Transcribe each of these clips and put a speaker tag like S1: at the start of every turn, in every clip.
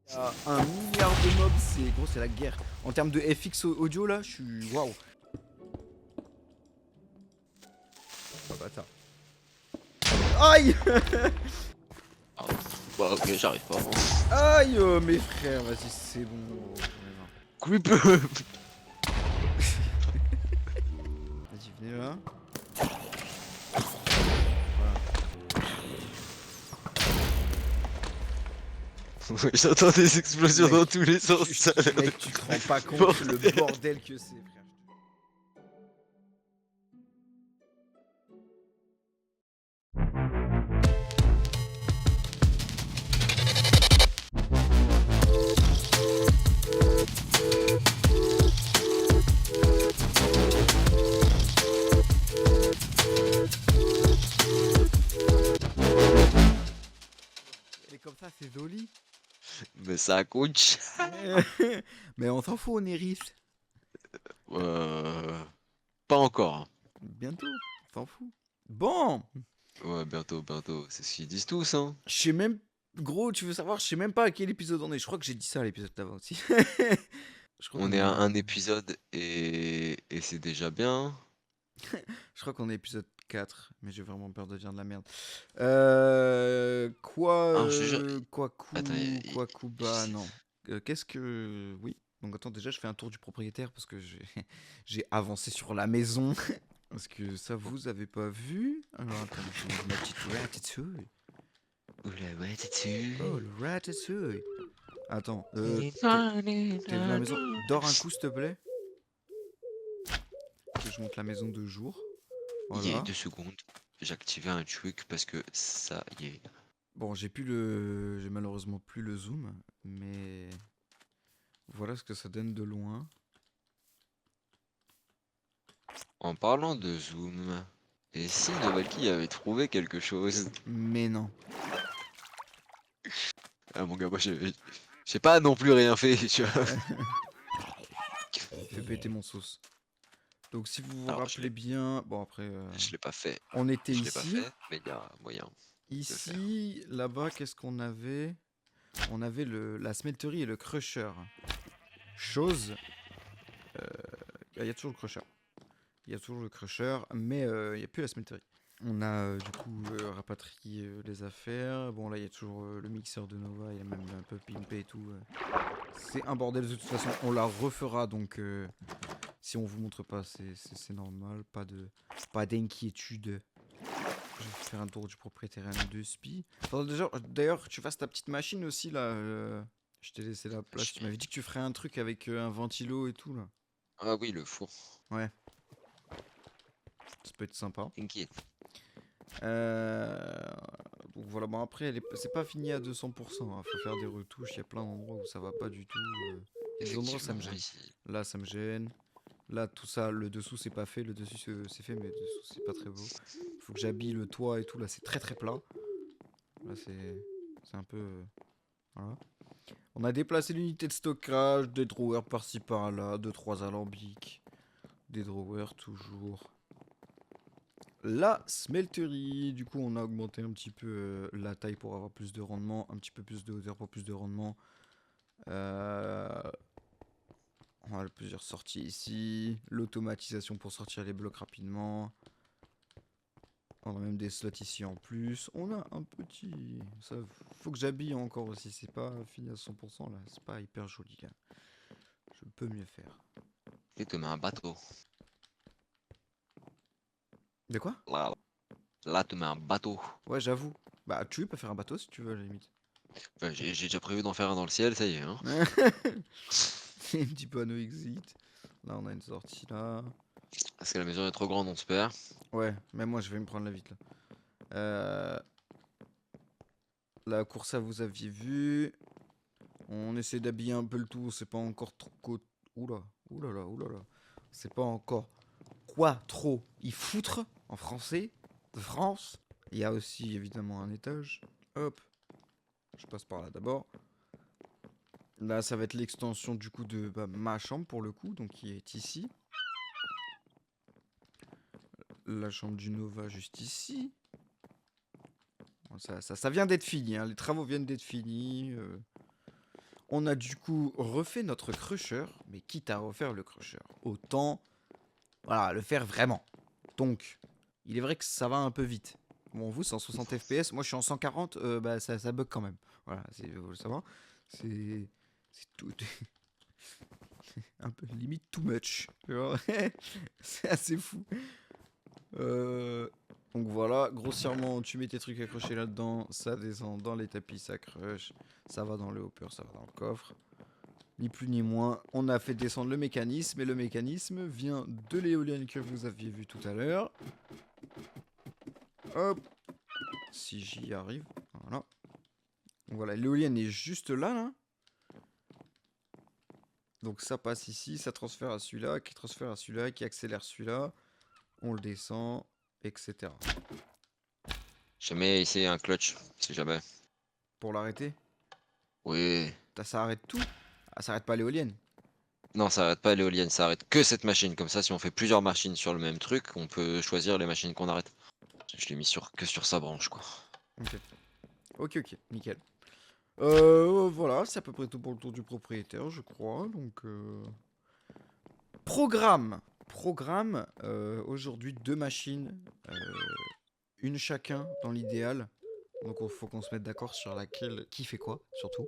S1: Il y a 1 milliard de mobs, c'est gros, c'est la guerre. En termes de FX audio là, je suis waouh. Oh bâtard. Aïe.
S2: Ah, bah ok, j'arrive pas.
S1: Aïe mes frères, vas-y c'est bon.
S2: Creep.
S1: Vas-y venez là.
S2: J'entends des explosions
S1: Mec,
S2: dans tous les sens. Ça a l'air
S1: mec, tu te rends pas compte le
S2: bordel.
S1: bordel que c'est frère. Elle est comme ça, c'est joli.
S2: Mais ça coach.
S1: Mais on s'en fout, on est riche.
S2: Euh... Pas encore, hein.
S1: Bientôt, on s'en fout. Bon,
S2: Ouais, bientôt, bientôt. C'est ce qu'ils disent tous, hein.
S1: je sais même. Gros, tu veux savoir, je sais même pas à quel épisode on est. Je crois que j'ai dit ça à l'épisode d'avant aussi. Je crois
S2: On
S1: qu'on
S2: est
S1: est
S2: à
S1: à...
S2: un épisode et c'est déjà bien.
S1: Je crois qu'on est épisode 4, mais j'ai vraiment peur de dire de la merde. Quoi,
S2: Ah, je te jure. Attends,
S1: quoi coup,
S2: je
S1: bah
S2: sais.
S1: non. Qu'est-ce que... Oui. Donc attends, déjà je fais un tour du propriétaire parce que j'ai j'ai avancé sur la maison. Parce que ça vous avez pas vu. Alors attends, je mange ma petite ratatouille.
S2: Oula, ouais, t'es dessus.
S1: Oh le ratatouille. Attends, t'es venu à la maison. Dors un coup s'il te plaît. Que je monte la maison de jour.
S2: Il y a
S1: Voilà.
S2: 2 secondes. J'ai activé un truc parce que ça y est.
S1: Bon, j'ai malheureusement plus le zoom, mais voilà ce que ça donne de loin.
S2: En parlant de zoom, et si Novalky avait trouvé quelque chose?
S1: Mais non.
S2: Ah mon gars, moi j'ai pas non plus rien fait, tu vois.
S1: Fais péter mon sauce. Donc si vous vous
S2: Alors
S1: rappelez bien, bon après,
S2: je l'ai pas fait.
S1: on était
S2: Je l'ai pas
S1: ici.
S2: fait, mais il y a moyen de le faire.
S1: Ici, là-bas, qu'est-ce qu'on avait? On avait la smelterie et le crusher. Chose, il y a toujours le crusher. Il y a toujours le crusher, mais il n'y a plus la smelterie. On a du coup rapatrié les affaires. Bon là il y a toujours le mixeur de Nova, il y a même un peu pimpé et tout. C'est un bordel de toute façon, on la refera donc si on vous montre pas c'est normal, pas d'inquiétude. Je vais faire un tour du propriétaire de spi. D'ailleurs tu fasses ta petite machine aussi là. Je t'ai laissé la place, tu m'avais dit que tu ferais un truc avec un ventilo et tout là.
S2: Ah oui, le four.
S1: Ouais, ça peut être sympa.
S2: T'inquiète.
S1: Euh, Donc voilà, bon après, c'est pas fini à 200%, hein. Faut faire des retouches, il y a plein d'endroits où ça va pas du tout. Il y a des endroits où ça
S2: Effectivement,
S1: me gêne.
S2: ici.
S1: Là, ça me gêne. Là, tout ça, le dessous c'est pas fait, le dessus c'est fait, mais le dessous c'est pas très beau. Faut que j'habille le toit et tout, là c'est très très plat. Là c'est un peu... voilà. On a déplacé l'unité de stockage, des drawers par-ci par-là, 2-3 alambics. Des drawers toujours. La smelterie, du coup on a augmenté un petit peu la taille pour avoir plus de rendement, un petit peu plus de hauteur pour plus de rendement. On a plusieurs sorties ici, l'automatisation pour sortir les blocs rapidement. On a même des slots ici en plus. On a un petit... Ça, faut que j'habille encore aussi, c'est pas fini à 100% là, c'est pas hyper joli là. Je peux mieux faire.
S2: Et te mets un bateau.
S1: De quoi?
S2: Là, là, te mets un bateau.
S1: Ouais j'avoue. Bah tu peux faire un bateau si tu veux à la limite.
S2: Enfin, j'ai déjà prévu d'en faire un dans le ciel, ça y est, hein.
S1: Un petit panneau exit. Là on a une sortie là.
S2: Parce que la maison est trop grande, on se perd.
S1: Ouais, même moi je vais me prendre la vite là. La course à vous aviez vu. On essaie d'habiller un peu le tout, c'est pas encore trop... Oula, oulala, oulala. C'est pas encore... Quoi trop y foutre en français de France. Il y a aussi évidemment un étage. Hop, je passe par là d'abord. Là ça va être l'extension du coup de ma chambre pour le coup, donc qui est ici. La chambre du Nova juste ici. Ça vient d'être fini, hein. Les travaux viennent d'être finis. On a du coup refait notre crusher, mais quitte à refaire le crusher, autant voilà, le faire vraiment. Donc, il est vrai que ça va un peu vite. Bon, vous, c'est en 60 FPS, moi je suis en 140, bah, ça bug quand même. Voilà, faut le savoir. C'est tout. Un peu limite too much. C'est assez fou. Euh, donc voilà, grossièrement, tu mets tes trucs accrochés là-dedans, ça descend dans les tapis, ça crush, ça va dans le hopper, ça va dans le coffre. Ni plus ni moins, on a fait descendre le mécanisme et le mécanisme vient de l'éolienne que vous aviez vu tout à l'heure. Hop, si j'y arrive, voilà. Voilà, l'éolienne est juste là, là. Donc ça passe ici, ça transfère à celui-là, qui transfère à celui-là, qui accélère celui-là. On le descend, etc.
S2: Jamais essayé un clutch, si jamais.
S1: Pour l'arrêter,
S2: Oui.
S1: ça arrête tout. Ah, ça arrête pas l'éolienne.
S2: Non, ça arrête pas l'éolienne, ça arrête que cette machine. Comme ça, si on fait plusieurs machines sur le même truc, on peut choisir les machines qu'on arrête. Je l'ai mis que sur sa branche, quoi.
S1: Ok, ok, nickel. Voilà, c'est à peu près tout pour le tour du propriétaire, je crois. Donc, Programme, aujourd'hui 2 machines, une chacun dans l'idéal. Donc il faut qu'on se mette d'accord sur laquelle, qui fait quoi, surtout.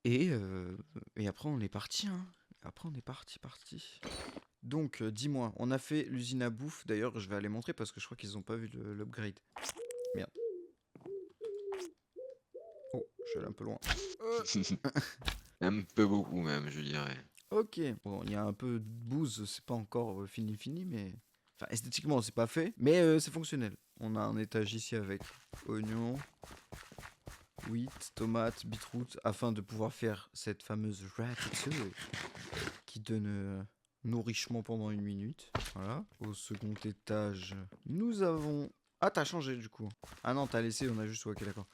S1: Et, euh, et après on est parti, hein. Après on est parti. Donc dis-moi, on a fait l'usine à bouffe. D'ailleurs je vais aller montrer parce que je crois qu'ils ont pas vu l'upgrade. Merde. Oh, je suis allé un peu loin.
S2: Un peu beaucoup, même, je dirais.
S1: Ok. Bon, il y a un peu de bouse, c'est pas encore fini, mais... Enfin, esthétiquement, c'est pas fait, mais c'est fonctionnel. On a un étage ici avec oignons, wheat, tomates, beetroot, afin de pouvoir faire cette fameuse ratatouille qui donne nourrissement pendant 1 minute. Voilà. Au second étage, nous avons... Ah, t'as changé du coup. Ah non, t'as laissé, on a juste... Ok, d'accord.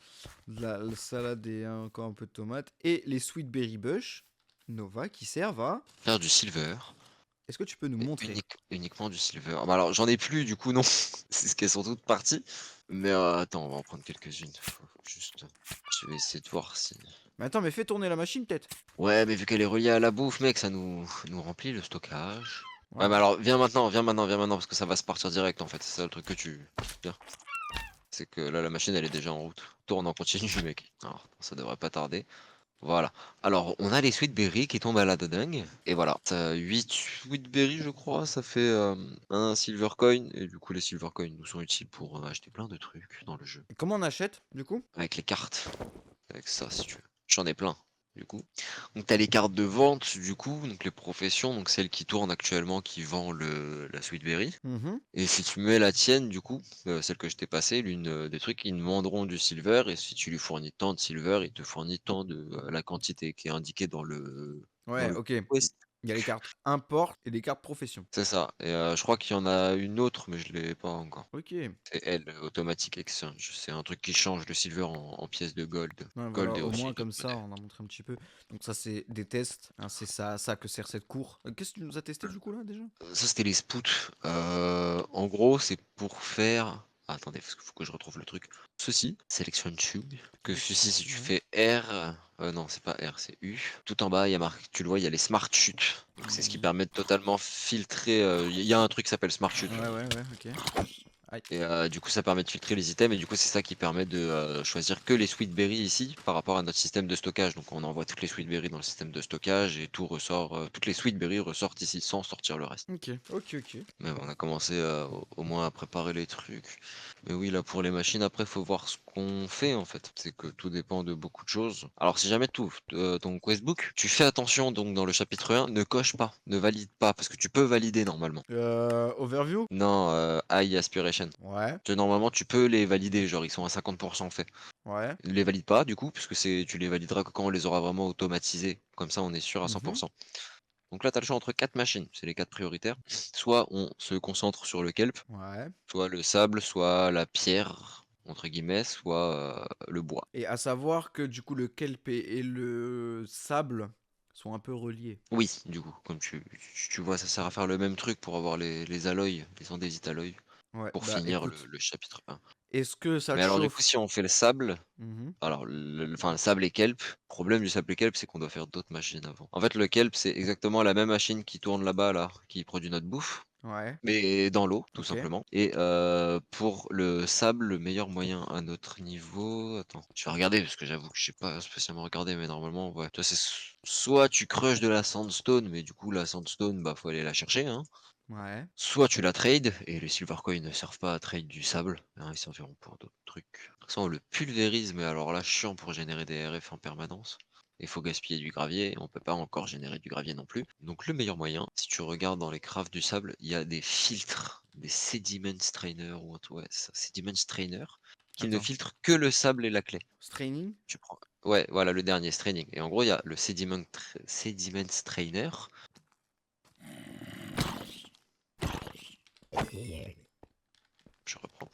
S1: La salade et encore un peu de tomates. Et les sweet berry bush, Nova, qui servent à...
S2: Faire du silver.
S1: Est-ce que tu peux nous
S2: Et
S1: montrer?
S2: uniquement du silver. Bah alors, j'en ai plus, du coup, non. C'est ce qu'elles sont toutes parties. Mais attends, on va en prendre quelques-unes. Juste. Je vais essayer de voir si.
S1: Mais attends, mais fais tourner la machine peut-être.
S2: Ouais, mais vu qu'elle est reliée à la bouffe, mec, ça nous remplit le stockage.
S1: Ouais,
S2: Ouais, mais
S1: bah.
S2: alors, viens maintenant, parce que ça va se partir direct, en fait. C'est ça le truc que tu... Viens. C'est que là, la machine, elle est déjà en route. Tourne en continu, mec. Alors, ça devrait pas tarder. Voilà. Alors, on a les sweet berries qui tombent à la dingue. Et voilà. T'as 8 sweet berries, je crois. Ça fait un silver coin. Et du coup, les silver coins nous sont utiles pour acheter plein de trucs dans le jeu.
S1: Et comment on achète du coup?
S2: Avec les cartes. Avec ça, si tu veux. J'en ai plein, du coup. Donc, tu as les cartes de vente, du coup. Donc, les professions. Donc, celle qui tourne actuellement, qui vend la sweet berry.
S1: Mhm.
S2: Et si tu mets la tienne, du coup, celle que je t'ai passée, l'une des trucs, ils demanderont du silver. Et si tu lui fournis tant de silver, il te fournit tant de la quantité qui est indiquée dans
S1: Ouais,
S2: le
S1: ok.
S2: quest.
S1: Il y a les cartes import et les cartes profession.
S2: C'est ça. Et je crois qu'il y en a une autre, mais je l'ai pas encore.
S1: Ok.
S2: C'est elle, Automatic Exchange. C'est un truc qui change le silver en pièces de gold.
S1: Ouais, voilà,
S2: Gold et
S1: au
S2: aussi
S1: moins
S2: une autre
S1: comme ça,
S2: monnaie.
S1: on a montré un petit peu. Donc ça, c'est des tests, hein, c'est ça que sert cette cour. Qu'est-ce que tu nous as testé du coup là déjà?
S2: Ça, c'était les spouts. En gros, c'est pour faire. Ah, attendez, parce qu'il faut que je retrouve le truc. Ceci, Selection Tube. Que ceci, si tu
S1: Ouais.
S2: fais R. Non, c'est pas R, c'est U. Tout en bas, il y a marqué, tu le vois, il y a les Smart Chutes. Donc, c'est ce qui permet de totalement filtrer. Il y a un truc qui s'appelle Smart Chute.
S1: Ouais, ok. Aïe.
S2: Et du coup, ça permet de filtrer les items. Et du coup, c'est ça qui permet de choisir que les sweet berries ici par rapport à notre système de stockage. Donc, on envoie toutes les sweet berries dans le système de stockage et tout ressort. Toutes les sweet berries ressortent ici sans sortir le reste.
S1: Ok.
S2: Mais bon, on a commencé au moins à préparer les trucs. Mais oui, là pour les machines, après, faut voir ce qu'on fait en fait. C'est que tout dépend de beaucoup de choses. Alors, si jamais tout ton questbook, tu fais attention donc dans le chapitre 1, ne coche pas, ne valide pas, parce que tu peux valider normalement.
S1: Overview?
S2: Non, high aspiration.
S1: Ouais,
S2: Normalement, tu peux les valider, genre ils sont à 50% faits.
S1: ouais.
S2: Ne les valide pas du coup, puisque tu les valideras que quand on les aura vraiment automatisés. Comme ça, on est sûr à
S1: Mhm.
S2: 100%. Donc là, tu as le choix entre 4 machines, c'est les 4 prioritaires. Soit on se concentre sur le kelp,
S1: Ouais.
S2: soit le sable, soit la pierre, entre guillemets, soit le bois.
S1: Et à savoir que du coup le kelp et le sable sont un peu reliés.
S2: Oui, du coup, comme tu vois, ça sert à faire le même truc pour avoir les alloys, les andésite alloys,
S1: Ouais,
S2: pour
S1: bah
S2: finir
S1: écoute,
S2: le chapitre 1.
S1: Est-ce que ça
S2: Mais
S1: te
S2: alors du coup,
S1: chauffe?
S2: si on fait le sable,
S1: Mmh.
S2: alors enfin le sable et kelp, le problème du sable et kelp, c'est qu'on doit faire d'autres machines avant. En fait, le kelp, c'est exactement la même machine qui tourne là-bas là, qui produit notre bouffe.
S1: Ouais,
S2: Mais dans l'eau, tout
S1: OK.
S2: simplement. Et pour le sable, le meilleur moyen à notre niveau, attends, je vais regarder parce que j'avoue que j'ai pas spécialement regardé, mais normalement, ouais, toi, c'est soit tu creuches de la sandstone, mais du coup, la sandstone, bah, faut aller la chercher, hein.
S1: Ouais.
S2: Soit tu la trades, et les silver coins ne servent pas à trade du sable, hein, ils serviront pour d'autres trucs. Ça, on le pulvérise, mais alors là, chiant pour générer des RF en permanence. Il faut gaspiller du gravier, on peut pas encore générer du gravier non plus. Donc le meilleur moyen, si tu regardes dans les crafts du sable, il y a des filtres, des sediment strainer ou un truc, ouais, c'est ça, sediment strainer, qui ne
S1: Attends,
S2: filtrent que le sable et la clé.
S1: straining?
S2: Tu prends, ouais, voilà le dernier straining. Et en gros, il y a le sediment strainer. Je reprends.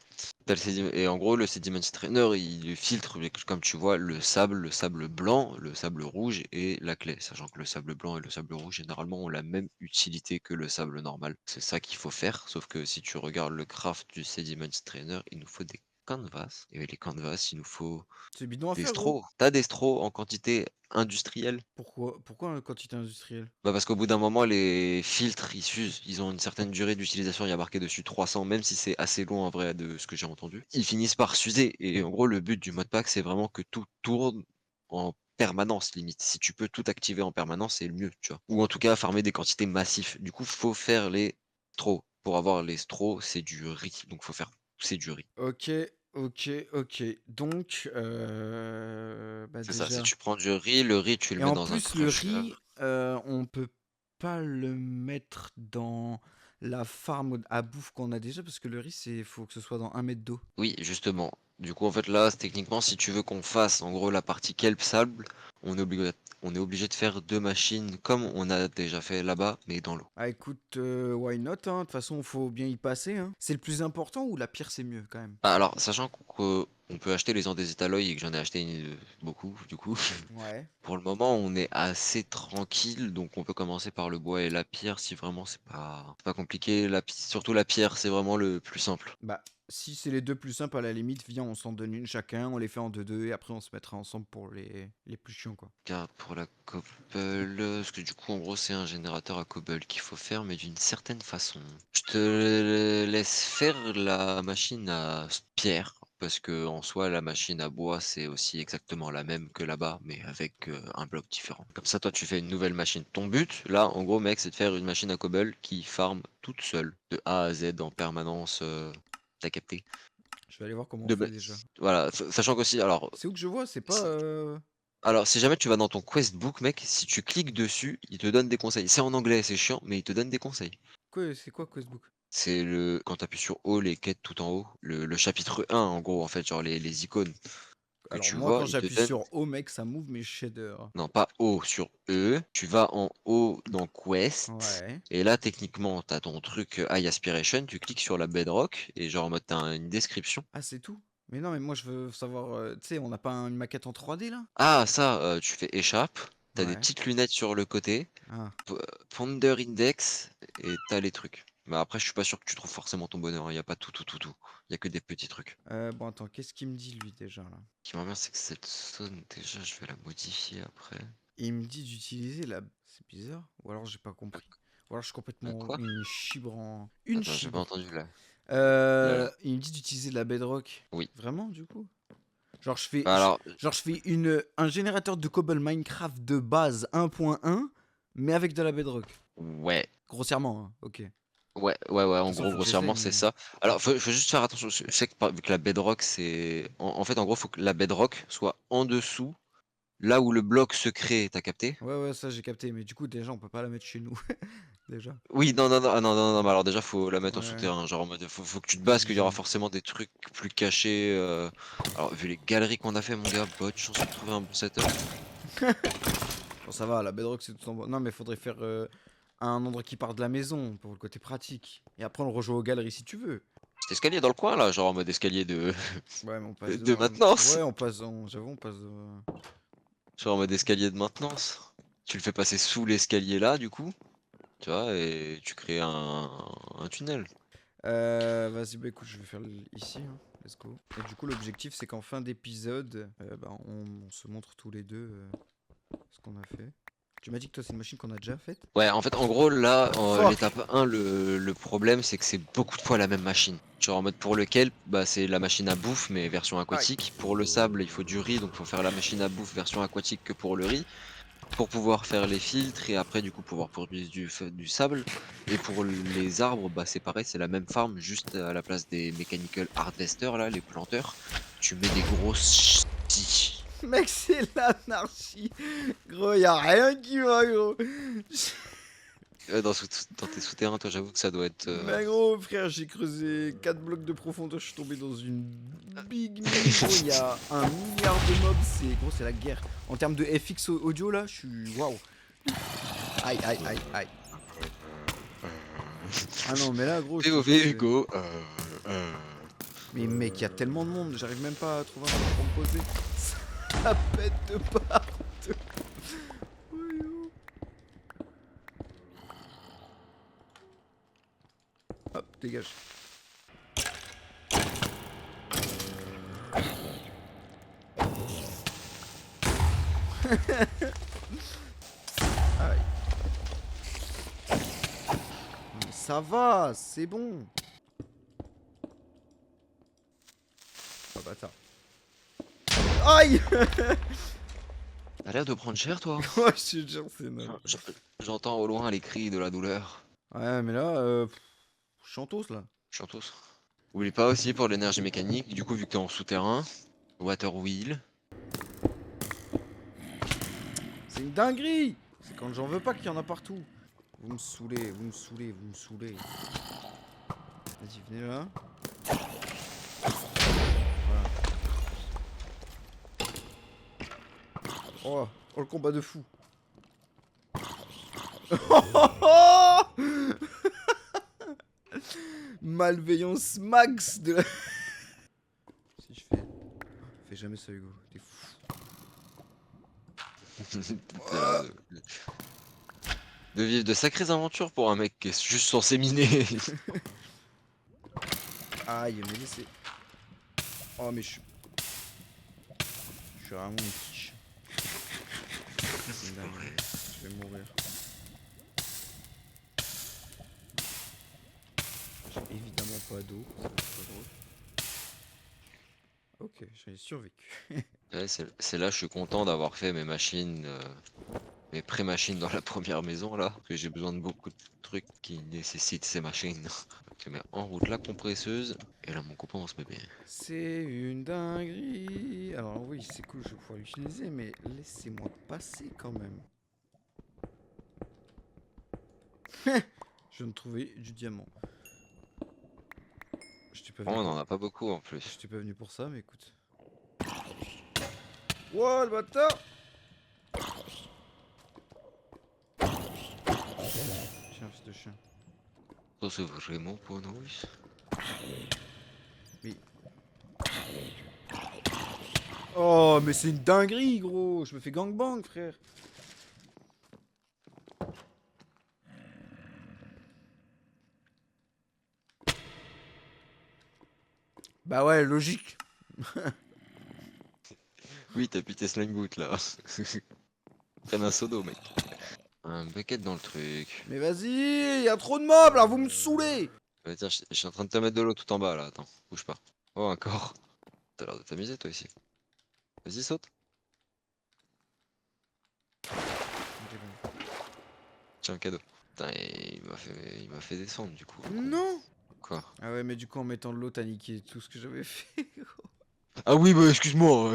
S2: Et en gros, le sediment strainer, il filtre, comme tu vois, le sable blanc, le sable rouge et la clé. Sachant que le sable blanc et le sable rouge, généralement, ont la même utilité que le sable normal. C'est ça qu'il faut faire. Sauf que si tu regardes le craft du sediment strainer, il nous faut des canvas. Et les canvas, il nous faut
S1: C'est bidon à
S2: des
S1: faire, gros.
S2: straws. T'as des straws en quantité industrielle?
S1: Pourquoi quantité industrielle?
S2: Bah parce qu'au bout d'un moment, les filtres, ils s'usent, ils ont une certaine durée d'utilisation, il y a marqué dessus 300, même si c'est assez long en vrai de ce que j'ai entendu. Ils finissent par s'user, et en gros, le but du modpack, c'est vraiment que tout tourne en permanence, limite. Si tu peux tout activer en permanence, c'est le mieux, tu vois. Ou en tout cas, farmer des quantités massives. Du coup, faut faire les straws. Pour avoir les straws, c'est du riz, donc faut faire pousser du riz.
S1: OK, OK, OK. Donc, bah,
S2: C'est ça, si
S1: déjà
S2: tu prends du riz, le riz, tu le
S1: et
S2: mets
S1: en
S2: dans un
S1: plus, le
S2: crusher.
S1: riz, on peut pas le mettre dans la farm à bouffe qu'on a déjà parce que le riz, faut que ce soit dans 1 mètre d'eau.
S2: Oui, justement. Du coup, en fait, là, techniquement, si tu veux qu'on fasse, en gros, la partie kelp sable, on est obligé de faire deux machines comme on a déjà fait là-bas, mais dans l'eau.
S1: Ah écoute, why not, hein? De toute façon, faut bien y passer, hein. C'est le plus important ou la pierre, c'est mieux quand même?
S2: Ah, alors, sachant qu'on peut acheter les andésitaloïs et que j'en ai acheté beaucoup, du coup,
S1: Ouais.
S2: pour le moment, on est assez tranquille, donc on peut commencer par le bois et la pierre si vraiment c'est pas compliqué. Surtout la pierre, c'est vraiment le plus simple.
S1: Bah, si c'est les 2 plus simples, à la limite, viens, on s'en donne une chacun, on les fait en 2-2 et après on se mettra ensemble pour les plus chiants, quoi.
S2: Car pour la cobble, parce que du coup en gros c'est un générateur à cobble qu'il faut faire mais d'une certaine façon. Je te laisse faire la machine à pierre parce que en soi la machine à bois c'est aussi exactement la même que là-bas mais avec un bloc différent. Comme ça toi tu fais une nouvelle machine. Ton but là en gros mec c'est de faire une machine à cobble qui farm toute seule de A à Z en permanence. T'as capté?
S1: Je vais aller voir comment on
S2: De,
S1: fait déjà.
S2: voilà, sachant qu'aussi alors
S1: C'est où que je vois? C'est pas,
S2: alors, si jamais tu vas dans ton questbook, mec, si tu cliques dessus, il te donne des conseils. C'est en anglais, c'est chiant, mais il te donne des conseils.
S1: quoi c'est quoi Questbook?
S2: C'est quand t'appuies sur haut, les quêtes tout en haut, le chapitre 1, en gros, en fait, genre les icônes que
S1: Alors
S2: tu
S1: moi,
S2: vois,
S1: quand
S2: il te
S1: j'appuie
S2: donne,
S1: sur O, mec, ça m'ouvre mes shaders.
S2: non, pas haut, sur E, tu vas en haut dans quest,
S1: Ouais.
S2: et là, techniquement, t'as ton truc High Aspiration, tu cliques sur la bedrock, et genre, en mode, t'as une description.
S1: Ah, c'est tout? Mais non, mais moi, je veux savoir, tu sais, on n'a pas une maquette en 3D, là?
S2: Ah, ça, tu fais échappe, t'as des
S1: Ouais.
S2: petites lunettes sur le côté,
S1: Ah.
S2: P- Ponder Index et t'as les trucs. Mais après, je suis pas sûr que tu trouves forcément ton bonheur. Il y a pas tout. Il y a que des petits trucs.
S1: Bon, attends, qu'est-ce qu'il me dit, lui, déjà, là?
S2: Ce qui m'emmerde, c'est que cette zone, déjà, je vais la modifier après.
S1: Il me dit d'utiliser la... C'est bizarre. Ou alors, j'ai pas compris. Ou alors, je suis complètement
S2: Quoi?
S1: une chibre en... Une
S2: Attends, j'ai pas
S1: chibre.
S2: entendu là. Là.
S1: Il me dit d'utiliser la bedrock.
S2: Oui.
S1: Vraiment, du coup? Genre, je fais,
S2: Bah alors,
S1: genre, je fais un générateur de cobble Minecraft de base 1.1, mais avec de la bedrock.
S2: ouais.
S1: Grossièrement, hein. Ok. De
S2: Ouais,
S1: toute
S2: en
S1: façon,
S2: gros,
S1: faut que j'essaye,
S2: grossièrement, c'est
S1: mais...
S2: ça. Alors, faut juste faire attention. Je sais que vu que la bedrock, c'est. En fait, en gros, faut que la bedrock soit en dessous, là où le bloc se crée. T'as capté?
S1: Ouais, ouais, ça, j'ai capté. Mais du coup, déjà, on peut pas la mettre chez nous. Déjà.
S2: Oui, non, mais alors déjà, faut la mettre en
S1: Ouais,
S2: souterrain, genre en mode, faut que tu te bases, qu'il y aura
S1: obligé.
S2: forcément des trucs plus cachés. Alors, vu les galeries qu'on a fait, mon gars, bonne chance de trouver un bon setup.
S1: Bon, ça va, la bedrock, c'est tout en bas. Non, mais faudrait faire un endroit qui part de la maison, pour le côté pratique. Et après, on le rejoint aux galeries si tu veux.
S2: Petit escalier dans le coin, là, genre en mode escalier de,
S1: Ouais, mais on passe
S2: de
S1: devant.
S2: maintenance.
S1: Ouais, on passe dans... J'avoue, on passe...
S2: Genre en mode escalier de maintenance. Tu le fais passer sous l'escalier là, du coup, tu vois, et tu crées un tunnel.
S1: Vas-y, bah écoute, je vais faire ici, hein. let's go. Et du coup, l'objectif, c'est qu'en fin d'épisode, on se montre tous les deux ce qu'on a fait. Tu m'as dit que toi, c'est une machine qu'on a déjà faite?
S2: Ouais, en fait, en gros, là,
S1: Fuck.
S2: l'étape 1, le problème, c'est que c'est beaucoup de fois la même machine. Genre en mode pour lequel, bah, c'est la machine à bouffe, mais version aquatique. Pour le sable, il faut du riz, donc il faut faire la machine à bouffe version aquatique que pour le riz. Pour pouvoir faire les filtres et après, du coup, pouvoir produire du sable. Et pour les arbres, bah, c'est pareil, c'est la même farm, juste à la place des mechanical harvesters, là, les planteurs. Tu mets des grosses ch'tis.
S1: Mec, c'est l'anarchie. Gros, y a rien qui va, gros.
S2: Dans tes souterrains, toi, j'avoue que ça doit être.
S1: Mais gros, frère, j'ai creusé 4 blocs de profondeur, je suis tombé dans une big mine, gros. Il y a 1 milliard de mobs, c'est la guerre. En termes de FX audio, là, je suis. Waouh. Aïe, aïe, aïe, aïe. Ah non, mais là, gros.
S2: POV Hugo.
S1: Mais mec, il y a tellement de monde, j'arrive même pas à trouver un endroit pour me poser. Ça pète de partout. Voyons. Hop, dégage. Aïe. Mais ça va, c'est bon. Oh bâtard. Aïe.
S2: T'as l'air de prendre cher, toi.
S1: Ouais, je te jure, c'est énorme.
S2: J'entends au loin les cris de la douleur.
S1: Ouais, mais là, chantos là.
S2: Chantos. Oublie pas aussi pour l'énergie mécanique, du coup, vu que t'es en souterrain, water wheel.
S1: C'est une dinguerie. C'est quand j'en veux pas qu'il y en a partout. Vous me saoulez, vous me saoulez, vous me saoulez. Vas-y, venez là. Voilà. Oh, oh, le combat de fou. Malveillance max de la... Si je fais... Fais jamais ça, Hugo. T'es fou.
S2: T'as l'air de vivre de sacrées aventures pour un mec qui est juste censé miner.
S1: Aïe, mais laissez... Oh, mais je suis... Je suis vraiment une quiche. C'est une dinguerie. Je vais mourir. J'ai évidemment pas d'eau. Ça va être pas drôle. Ok, j'ai survécu.
S2: Ouais, c'est là, je suis content d'avoir fait mes machines, mes pré-machines dans la première maison là, parce que j'ai besoin de beaucoup de trucs qui nécessitent ces machines. Je mets en route la compresseuse, et là mon copain on se met bien.
S1: C'est une dinguerie. Alors oui, c'est cool, je vais pouvoir l'utiliser, mais laissez-moi passer quand même. Je viens de trouver du diamant. Je t'ai pas
S2: Oh,
S1: venu.
S2: on en a pas beaucoup en plus.
S1: Je t'ai pas venu pour ça, mais écoute. Wow, le bâtard! Tiens, fils de chien.
S2: Ça c'est vraiment pas nice.
S1: Oui. Oh, mais c'est une dinguerie, gros! Je me fais gangbang, frère! Bah ouais, logique!
S2: Oui, t'as pu tes slime boots là. Prenne un sodo mec. Un bucket dans le truc.
S1: Mais vas-y, y a trop de mobs là, vous me saoulez!
S2: Ouais, tiens, je suis en train de te mettre de l'eau tout en bas là, attends, bouge pas. Oh encore. T'as l'air de t'amuser toi ici. Vas-y saute. Tiens, un cadeau. Putain, il m'a fait descendre du coup.
S1: Non!
S2: Quoi?
S1: Ah ouais, mais du coup, en mettant de l'eau, t'as niqué tout ce que j'avais fait.
S2: Ah oui, bah excuse-moi.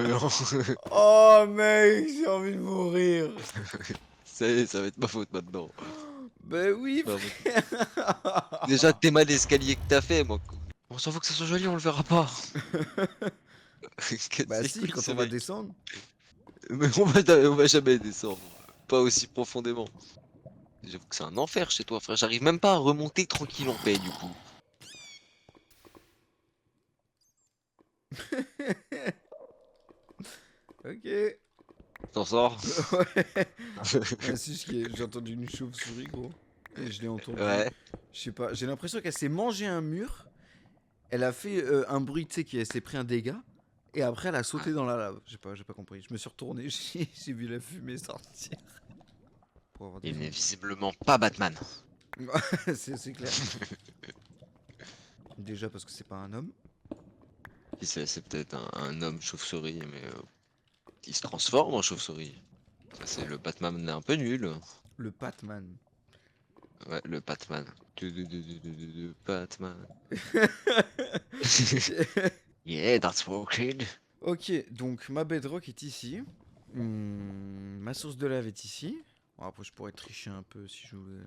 S1: Oh mec, j'ai envie de mourir.
S2: Ça va être ma faute maintenant.
S1: Bah oui,
S2: Pardon.
S1: frère.
S2: Déjà, t'es mal l'escalier que t'as fait, moi. On s'en fout que ça soit joli, on le verra pas.
S1: Bah
S2: C'est
S1: si,
S2: cool,
S1: quand
S2: ce
S1: on va
S2: mec.
S1: descendre.
S2: Mais on va jamais descendre. Pas aussi profondément. J'avoue que c'est un enfer chez toi, frère. J'arrive même pas à remonter tranquille en paix, du coup.
S1: Ok.
S2: T'en sors?
S1: Ouais. Ah, si, j'ai entendu une chauve-souris, gros. Et je l'ai entendu.
S2: Ouais.
S1: Je sais pas, j'ai l'impression qu'elle s'est mangé un mur. Elle a fait un bruit, tu sais, qui s'est pris un dégât. Et après, elle a
S2: Ouais.
S1: sauté dans la lave. J'ai pas compris. Je me suis retourné, j'ai vu la fumée sortir. Pour avoir des
S2: Il n'est
S1: zombies.
S2: visiblement pas Batman.
S1: C'est clair. Déjà parce que c'est pas un homme.
S2: Puis c'est peut-être un homme chauve-souris, mais il se transforme en chauve-souris. Ça, c'est le Batman un peu nul.
S1: Le Batman.
S2: Ouais, le Batman. Batman. Yeah, that's working.
S1: Ok, donc ma bedrock est ici. Ma source de lave est ici. Bon, après, je pourrais tricher un peu si je voulais.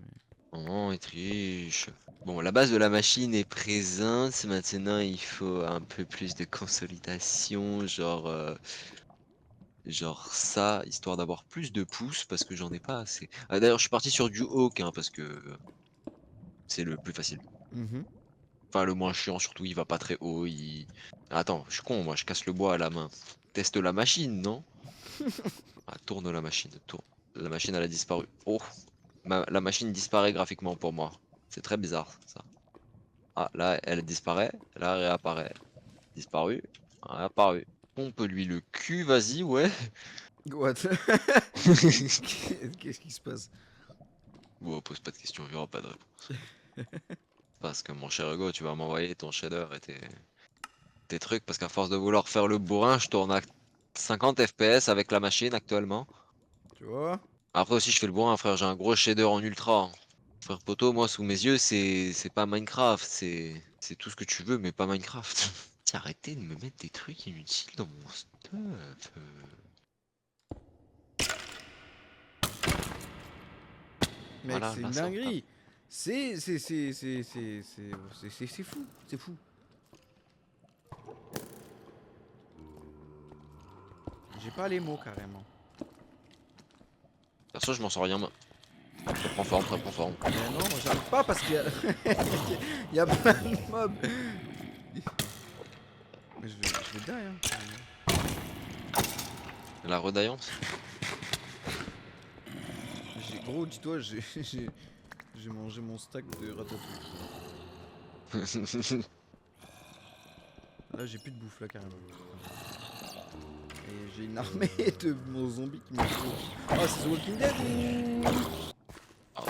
S2: Oh, il triche. Bon, la base de la machine est présente. Maintenant, il faut un peu plus de consolidation, genre ça, histoire d'avoir plus de pouces, parce que j'en ai pas assez. Ah, d'ailleurs, je suis parti sur du Hawk, hein, parce que c'est le plus facile.
S1: Mhm.
S2: Enfin, le moins chiant, surtout, il va pas très haut. Attends, je suis con, moi, je casse le bois à la main. Teste la machine, non? Ah, tourne la machine, tourne. La machine, elle a disparu. Oh, la machine disparaît graphiquement pour moi. C'est très bizarre, ça. Ah, là, elle disparaît, là, elle réapparaît. Disparu, réapparu. Pompe-lui le cul, vas-y, ouais.
S1: What? Qu'est-ce qui se passe?
S2: Bon, pose pas de questions, il y aura pas de réponse. Parce que mon cher Hugo, tu vas m'envoyer ton shader et tes trucs, parce qu'à force de vouloir faire le bourrin, je tourne à 50 FPS avec la machine actuellement.
S1: Tu vois?
S2: Après aussi, je fais le bourrin, frère, j'ai un gros shader en ultra, hein. Frère poteau, moi, sous mes yeux, c'est pas Minecraft, c'est tout ce que tu veux, mais pas Minecraft. Arrêtez de me mettre des trucs inutiles dans mon stuff.
S1: Mec,
S2: Voilà,
S1: c'est
S2: là,
S1: une
S2: ça va.
S1: dinguerie. C'est fou. C'est fou. J'ai pas les mots carrément.
S2: Perso, je m'en sors rien, moi. Ça prend forme, ça prend forme.
S1: Mais non, moi j'arrive pas parce qu'il y a... il y a plein de mobs. Mais je vais die, hein.
S2: La redaillance.
S1: Gros, dis-toi, j'ai mangé mon stack de ratatouille. Là, j'ai plus de bouffe, là, carrément. Et j'ai une armée de mon zombie qui me court. Oh, c'est The Walking Dead ou...
S2: Ah,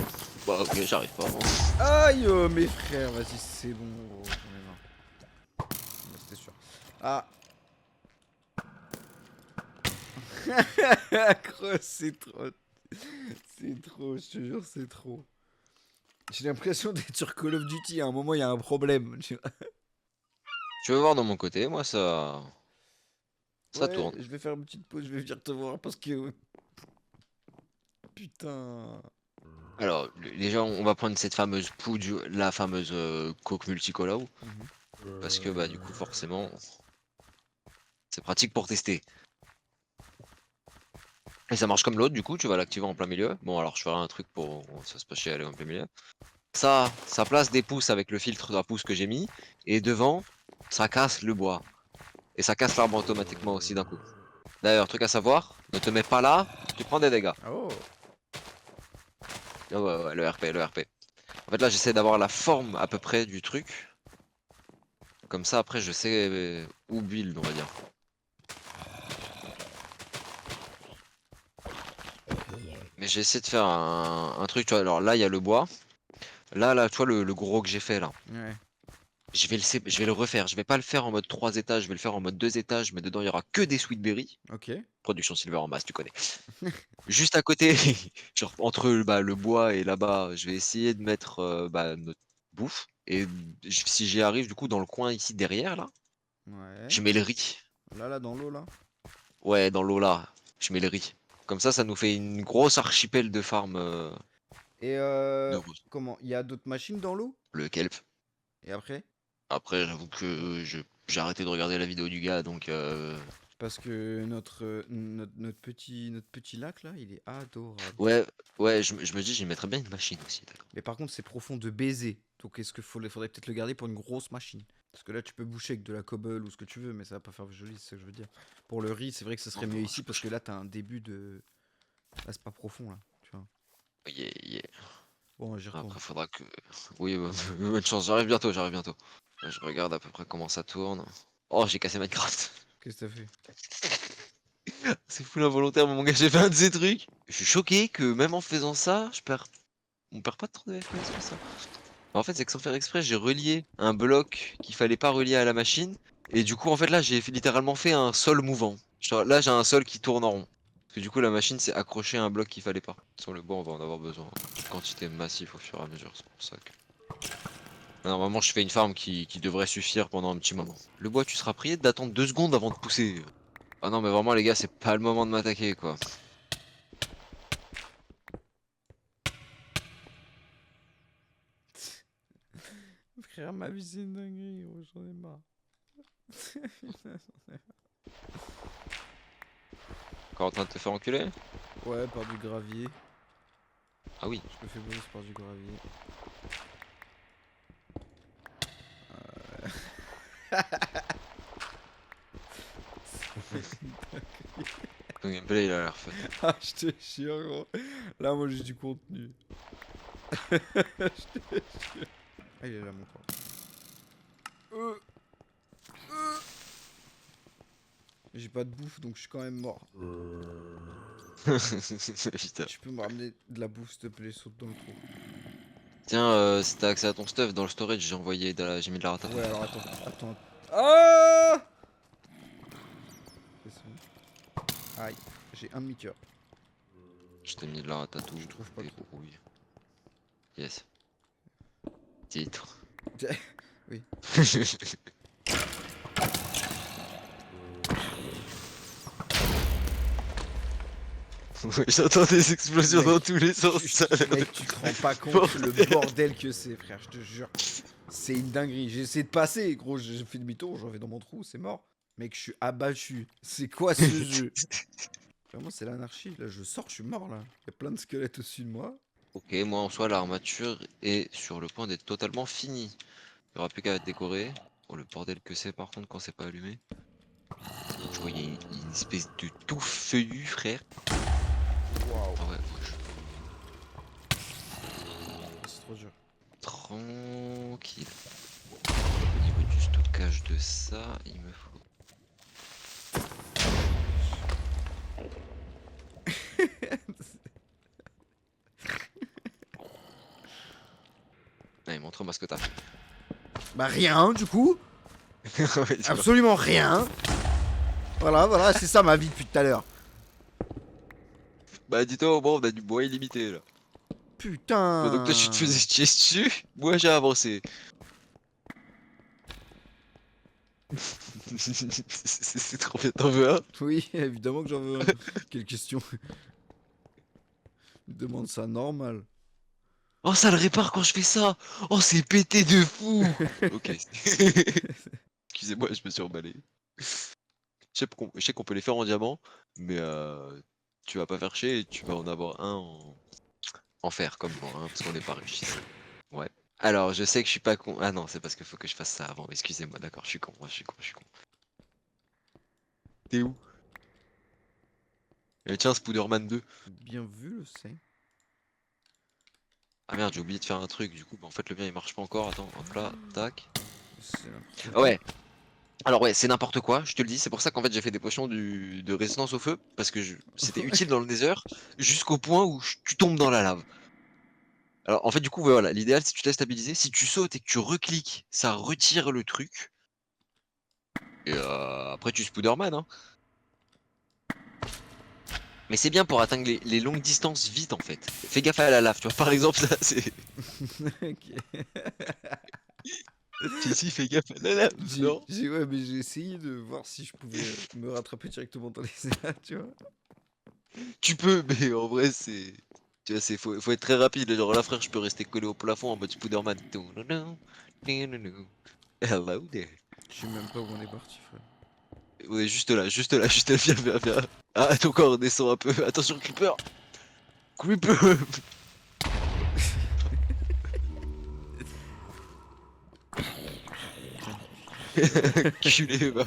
S2: bah ok, j'arrive pas.
S1: Aïe, mes frères, vas-y, c'est bon, gros, j'en ai marre. Bah, c'était sûr. Ah. Gros, c'est trop. C'est trop, je te jure, c'est trop. J'ai l'impression d'être sur Call of Duty. À un moment, il y a un problème.
S2: Tu veux voir de mon côté, moi ça
S1: Ouais,
S2: tourne.
S1: je vais faire une petite pause. Je vais venir te voir parce que. Putain.
S2: Alors, déjà, on va prendre cette fameuse poudre, la fameuse coque multicolore,
S1: Mhm.
S2: parce que bah du coup forcément, c'est pratique pour tester. Et ça marche comme l'autre, du coup, tu vas l'activer en plein milieu. Bon, alors je ferai un truc pour ça se pas chier à aller en plein milieu. Ça place des pouces avec le filtre d'un pouce que j'ai mis, et devant, ça casse le bois. Et ça casse l'arbre automatiquement aussi d'un coup. D'ailleurs, truc à savoir, ne te mets pas là, tu prends des dégâts.
S1: Oh.
S2: Ah ouais, ouais, le RP, le RP. En fait, là, j'essaie d'avoir la forme à peu près du truc. Comme ça, après, je sais où build, on va dire. Mais j'ai essayé de faire un truc, tu vois. Alors là, il y a le bois. Là, tu vois, le gros que j'ai fait là.
S1: Ouais.
S2: Je vais le refaire. Je vais pas le faire en mode 3 étages, je vais le faire en mode 2 étages, mais dedans, il y aura que des sweet berries.
S1: Ok.
S2: Production silver en masse, tu connais. Juste à côté, genre entre bah, le bois et là-bas, je vais essayer de mettre bah, notre bouffe. Et si j'y arrive, du coup, dans le coin ici derrière, là,
S1: Ouais.
S2: je mets le riz.
S1: Là, dans l'eau, là.
S2: Ouais, dans l'eau là, je mets le riz. Comme ça nous fait une grosse archipel de farm
S1: Et
S2: de roses.
S1: comment? Il y a d'autres machines dans l'eau?
S2: Le kelp.
S1: Et après?
S2: Après, j'avoue que j'ai arrêté de regarder la vidéo du gars, donc
S1: Parce que notre petit lac, là, il est adorable.
S2: ouais, ouais, je me dis, j'y mettrais bien une machine aussi, d'accord.
S1: Mais par contre, c'est profond de baiser. Donc, est-ce qu'il faudrait peut-être le garder pour une grosse machine? Parce que là, tu peux boucher avec de la cobble ou ce que tu veux, mais ça va pas faire joli, c'est ce que je veux dire. Pour le riz, c'est vrai que ce serait
S2: Non,
S1: mieux
S2: non,
S1: ici parce que là, t'as un début de. Là, c'est pas profond, là. Tu vois.
S2: yeah, yeah.
S1: Bon, j'y retourne.
S2: Après, faudra que. Oui, bonne chance, j'arrive bientôt, j'arrive bientôt. Là, je regarde à peu près comment ça tourne. Oh, j'ai cassé Minecraft.
S1: Qu'est-ce que t'as fait?
S2: C'est fou l'involontaire, mon gars, j'ai fait un de ces trucs. Je suis choqué que même en faisant ça, on perd pas trop de FPS que ça. En fait, c'est que sans faire exprès, j'ai relié un bloc qu'il fallait pas relier à la machine. Et du coup, en fait, là, littéralement fait un sol mouvant. Genre, là, j'ai un sol qui tourne en rond. Parce que du coup, la machine s'est accrochée à un bloc qu'il fallait pas. Sur le bois, on va en avoir besoin. Une quantité massive au fur et à mesure, c'est pour ça que... Normalement, je fais une farm qui devrait suffire pendant un petit moment. Le bois, tu seras prié d'attendre 2 secondes avant de pousser. Ah non, mais vraiment, les gars, c'est pas le moment de m'attaquer, quoi.
S1: Frère, ma vie c'est une dinguerie, gros, j'en ai marre.
S2: Encore en train de te faire enculer?
S1: Ouais, par du gravier.
S2: Ah oui.
S1: Je me fais bonus par du gravier.
S2: Ton gameplay, il a l'air fun.
S1: Ah, je te jure, gros. Là, moi, j'ai du contenu. Je te jure. Ah, il est là, mon corps. J'ai pas de bouffe, donc je suis quand même mort.
S2: Putain.
S1: Tu peux me ramener de la bouffe, s'il te plaît, saute dans le trou.
S2: Tiens, si t'as accès à ton stuff dans le storage, j'ai mis de la ratatouille.
S1: Ouais, alors attends. Ah! C'est bon. Aïe, j'ai un demi-cœur.
S2: Je t'ai mis de la ratatouille.
S1: Je trouve pas
S2: et
S1: trop.
S2: brouille. Yes. Titre.
S1: Oui.
S2: Ouais, j'entends des explosions
S1: Mec,
S2: dans tous les sens.
S1: Mec, tu te rends pas compte le bordel que c'est, frère, je te jure. C'est une dinguerie. J'ai essayé de passer, gros, j'ai fait demi-tour, j'en vais dans mon trou, c'est mort. Mec, je suis abattu. C'est quoi ce jeu? Vraiment, c'est l'anarchie. Là, je sors, je suis mort, là. Il y a plein de squelettes au-dessus de moi.
S2: Ok, moi en soi, l'armature est sur le point d'être totalement finie. Il n'y aura plus qu'à décorer. Oh, le bordel que c'est par contre quand c'est pas allumé. Je vois, il y a une espèce de tout feuillu, frère.
S1: Waouh.
S2: Ah ouais,
S1: C'est trop dur.
S2: tranquille. Au niveau du stockage de ça, il me faut. Allez, montre-moi ce que t'as fait.
S1: Bah rien, du coup.
S2: Ouais, tu vois.
S1: Absolument rien. Voilà, c'est ça ma vie depuis tout à l'heure.
S2: Bah dis-toi, au moins on a du bois illimité là. Pendant que toi tu te
S1: Putain.
S2: faisais chier dessus, moi j'ai avancé. C'est trop bien, t'en veux un?
S1: Oui, évidemment que j'en veux un. Quelle question. Il demande ça normal.
S2: Oh ça le répare quand je fais ça. Oh c'est pété de fou. Ok. Excusez-moi, je me suis emballé. Je sais qu'on peut les faire en diamant, mais tu vas pas faire chier et tu vas en avoir un en fer comme moi, hein, parce qu'on n'est pas riche. Ouais. Alors, je sais que je suis pas con. Ah non, c'est parce qu'il faut que je fasse ça avant. Excusez-moi, d'accord, je suis con, moi, je suis con. T'es où? Eh, tiens, Spider-Man 2.
S1: Bien vu le sein.
S2: Ah merde, j'ai oublié de faire un truc, du coup, bah, en fait, le mien il marche pas encore. Attends, hop là, tac.
S1: C'est n'importe
S2: Ah
S1: quoi.
S2: ouais, alors ouais, c'est n'importe quoi, je te le dis. C'est pour ça qu'en fait, j'ai fait des potions de résistance au feu, parce que c'était utile dans le Nether, jusqu'au point où tu tombes dans la lave. Alors, en fait, du coup, ouais, voilà, l'idéal, c'est que tu te laisses stabiliser. Si tu sautes et que tu recliques, ça retire le truc. Et après, tu Spider-Man, hein. Mais c'est bien pour atteindre les longues distances vite en fait. Fais gaffe à la lave, tu vois. Par exemple, ça c'est.
S1: Ok.
S2: Si, fais gaffe à la lave, non?
S1: Ouais, mais j'ai essayé de voir si je pouvais me rattraper directement dans les airs, tu vois.
S2: Tu peux, mais en vrai, c'est. Tu vois, faut être très rapide. Genre là, frère, je peux rester collé au plafond en mode Spider-Man. Hello there.
S1: Je sais même pas où on est parti, frère.
S2: On est juste là, juste là, juste là. Viens. Ah, ton corps descend un peu. Attention, Creeper. Creeper. Culé, va.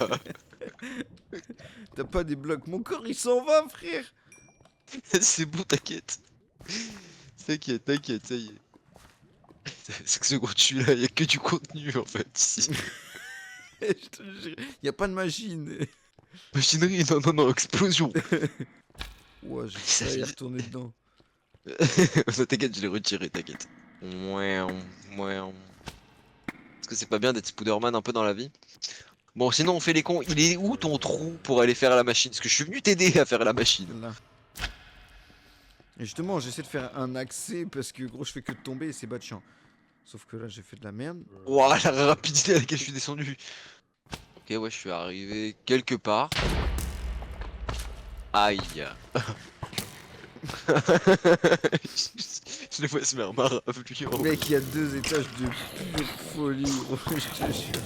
S1: T'as pas des blocs. Mon corps, il s'en va, frère.
S2: C'est bon, t'inquiète. T'inquiète, ça y est. C'est que ce contenu là, il y a que du contenu en fait ici.
S1: Je te jure, y a pas de machine.
S2: Machinerie, non, non, non, explosion.
S1: Ouais, j'ai
S2: Ça
S1: failli
S2: fait...
S1: retourner dedans.
S2: Non, t'inquiète, je l'ai retiré, t'inquiète. Ouais, ouais. Est-ce que c'est pas bien d'être Spider-Man un peu dans la vie? Bon, sinon on fait les cons. Il est où ton trou pour aller faire la machine? Parce que je suis venu t'aider à faire la machine.
S1: Là. Et justement, j'essaie de faire un accès parce que gros, je fais que de tomber et c'est bas de chiant. Sauf que là, j'ai fait de la merde.
S2: Ouah, la rapidité à laquelle je suis descendu. Ok, ouais, je suis arrivé quelque part. Aïe. Je le vois se faire marre lui en haut.
S1: Mec, il y a 2 étages de pure folie, gros, je te jure.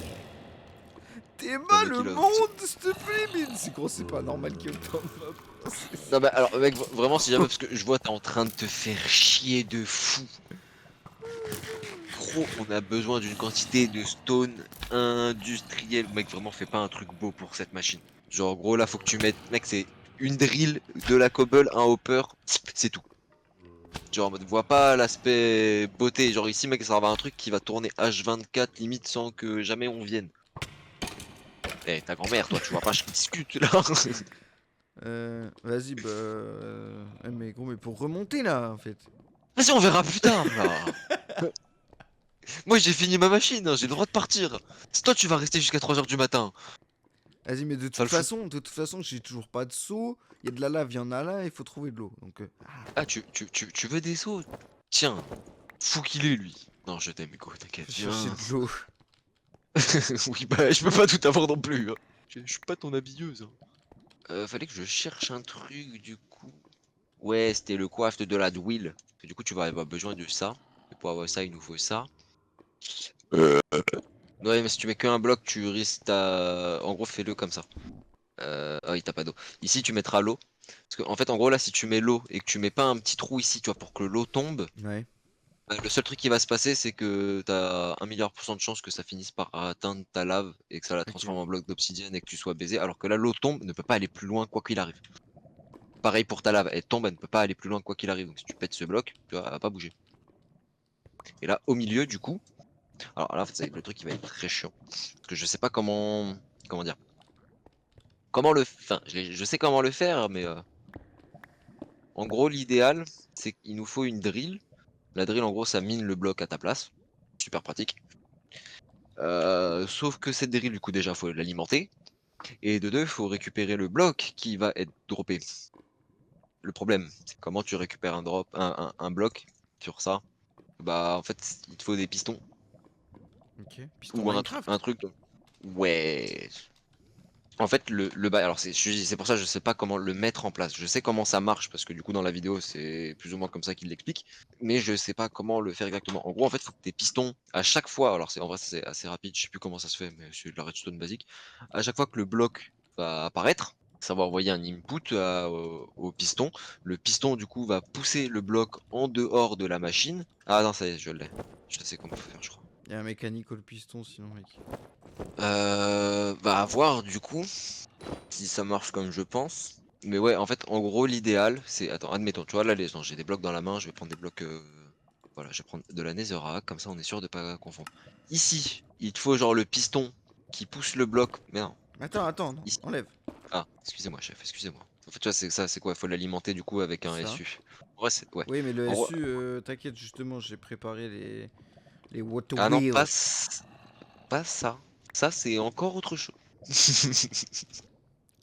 S1: T'es
S2: Putain,
S1: mal
S2: mec,
S1: le
S2: il a...
S1: monde, s'il te plaît, mais c'est gros, c'est pas normal qu'il y ait autant de vapeur.
S2: Non, bah alors, mec, vraiment, si jamais, parce que je vois, t'es en train de te faire chier de fou. Gros, on a besoin d'une quantité de stone industrielle. Mec, vraiment, fais pas un truc beau pour cette machine. Genre, gros, là, faut que tu mettes. Mec, c'est une drill, de la cobble, un hopper, c'est tout. Genre, en mode, vois pas l'aspect beauté. Genre, ici, mec, ça va un truc qui va tourner H24 limite sans que jamais on vienne. Eh, ta grand-mère, toi, tu vois pas, je discute là.
S1: Vas-y, bah. Mais gros, mais pour remonter là, en fait.
S2: Vas-y, on verra plus tard là. Moi, j'ai fini ma machine, hein, j'ai le droit de partir. C'est toi, tu vas rester jusqu'à 3 h du matin.
S1: Vas-y, mais
S2: Ça le fout.
S1: de toute façon, j'ai toujours pas de seau. Il y a de la lave, il y en a là, il faut trouver de l'eau. Donc,
S2: Ah, tu veux des sauts? Tiens, fou qu'il est lui. Non, je t'aime, Hugo, t'inquiète,
S1: faut chercher
S2: viens.
S1: de l'eau.
S2: Oui, bah, je peux pas tout avoir non plus. Hein. Je suis pas ton habilleuse. Hein. Fallait que je cherche un truc du coup. Ouais, c'était le coiffe de la douille. Du coup, tu vas avoir besoin de ça. Et pour avoir ça, il nous faut ça. Ouais, mais si tu mets qu'un bloc, tu risques ta... En gros, fais-le comme ça. Ah oui, t'as pas d'eau. Ici, tu mettras l'eau. Parce que, en fait, en gros, là, si tu mets l'eau et que tu mets pas un petit trou ici, tu vois, pour que l'eau tombe,
S1: Ouais.
S2: bah, le seul truc qui va se passer, c'est que t'as 1 milliard % de chances que ça finisse par atteindre ta lave et que ça la
S1: Ok.
S2: transforme en bloc d'obsidienne et que tu sois baisé. Alors que là, l'eau tombe, ne peut pas aller plus loin quoi qu'il arrive. Pareil pour ta lave, elle tombe, elle ne peut pas aller plus loin quoi qu'il arrive. Donc si tu pètes ce bloc, tu vois, elle va pas bouger. Et là, au milieu, du coup, alors là, c'est le truc qui va être très chiant. Parce que je sais pas comment dire. Comment le, enfin, je sais comment le faire, mais en gros, l'idéal, c'est qu'il nous faut une drill. La drill, en gros, ça mine le bloc à ta place. Super pratique. Sauf que cette drill, du coup, déjà, faut l'alimenter. Et de deux, faut récupérer le bloc qui va être droppé. Le problème, c'est comment tu récupères un bloc sur ça. Bah, en fait, il te faut des pistons.
S1: Ok. Piston
S2: Ou un
S1: Minecraft.
S2: truc. Ouais. En fait, le bail, alors c'est pour ça que je sais pas comment le mettre en place. Je sais comment ça marche parce que du coup dans la vidéo c'est plus ou moins comme ça qu'il l'explique, mais je sais pas comment le faire exactement. En gros, en fait, il faut que tes pistons à chaque fois, alors c'est en vrai c'est assez rapide, je sais plus comment ça se fait, mais c'est de la redstone basique. À chaque fois que le bloc va apparaître, ça va envoyer un input au piston. Le piston du coup va pousser le bloc en dehors de la machine. Ah non, ça y est, je l'ai. Je sais comment faire, je crois.
S1: Il y a un mécanique au piston, sinon, mec.
S2: Bah à voir du coup. Si ça marche comme je pense. Mais ouais, en fait, en gros, l'idéal, c'est... Attends, admettons, tu vois, là, j'ai des blocs dans la main, je vais prendre des blocs... Voilà, je vais prendre de la netherrack, comme ça on est sûr de pas confondre. Ici, il te faut genre le piston qui pousse le bloc... Mais non,
S1: Attends, non,
S2: ici.
S1: enlève.
S2: Ah, excusez-moi, chef, excusez-moi. En fait, tu vois, c'est ça, c'est quoi? Il faut l'alimenter du coup avec un
S1: Ça.
S2: SU. En vrai, c'est... Ouais.
S1: Oui, mais le
S2: En gros...
S1: SU, t'inquiète, justement, j'ai préparé les water
S2: Ah non,
S1: wheels.
S2: pas ça. Ça, c'est encore autre chose.
S1: Qu'est-ce que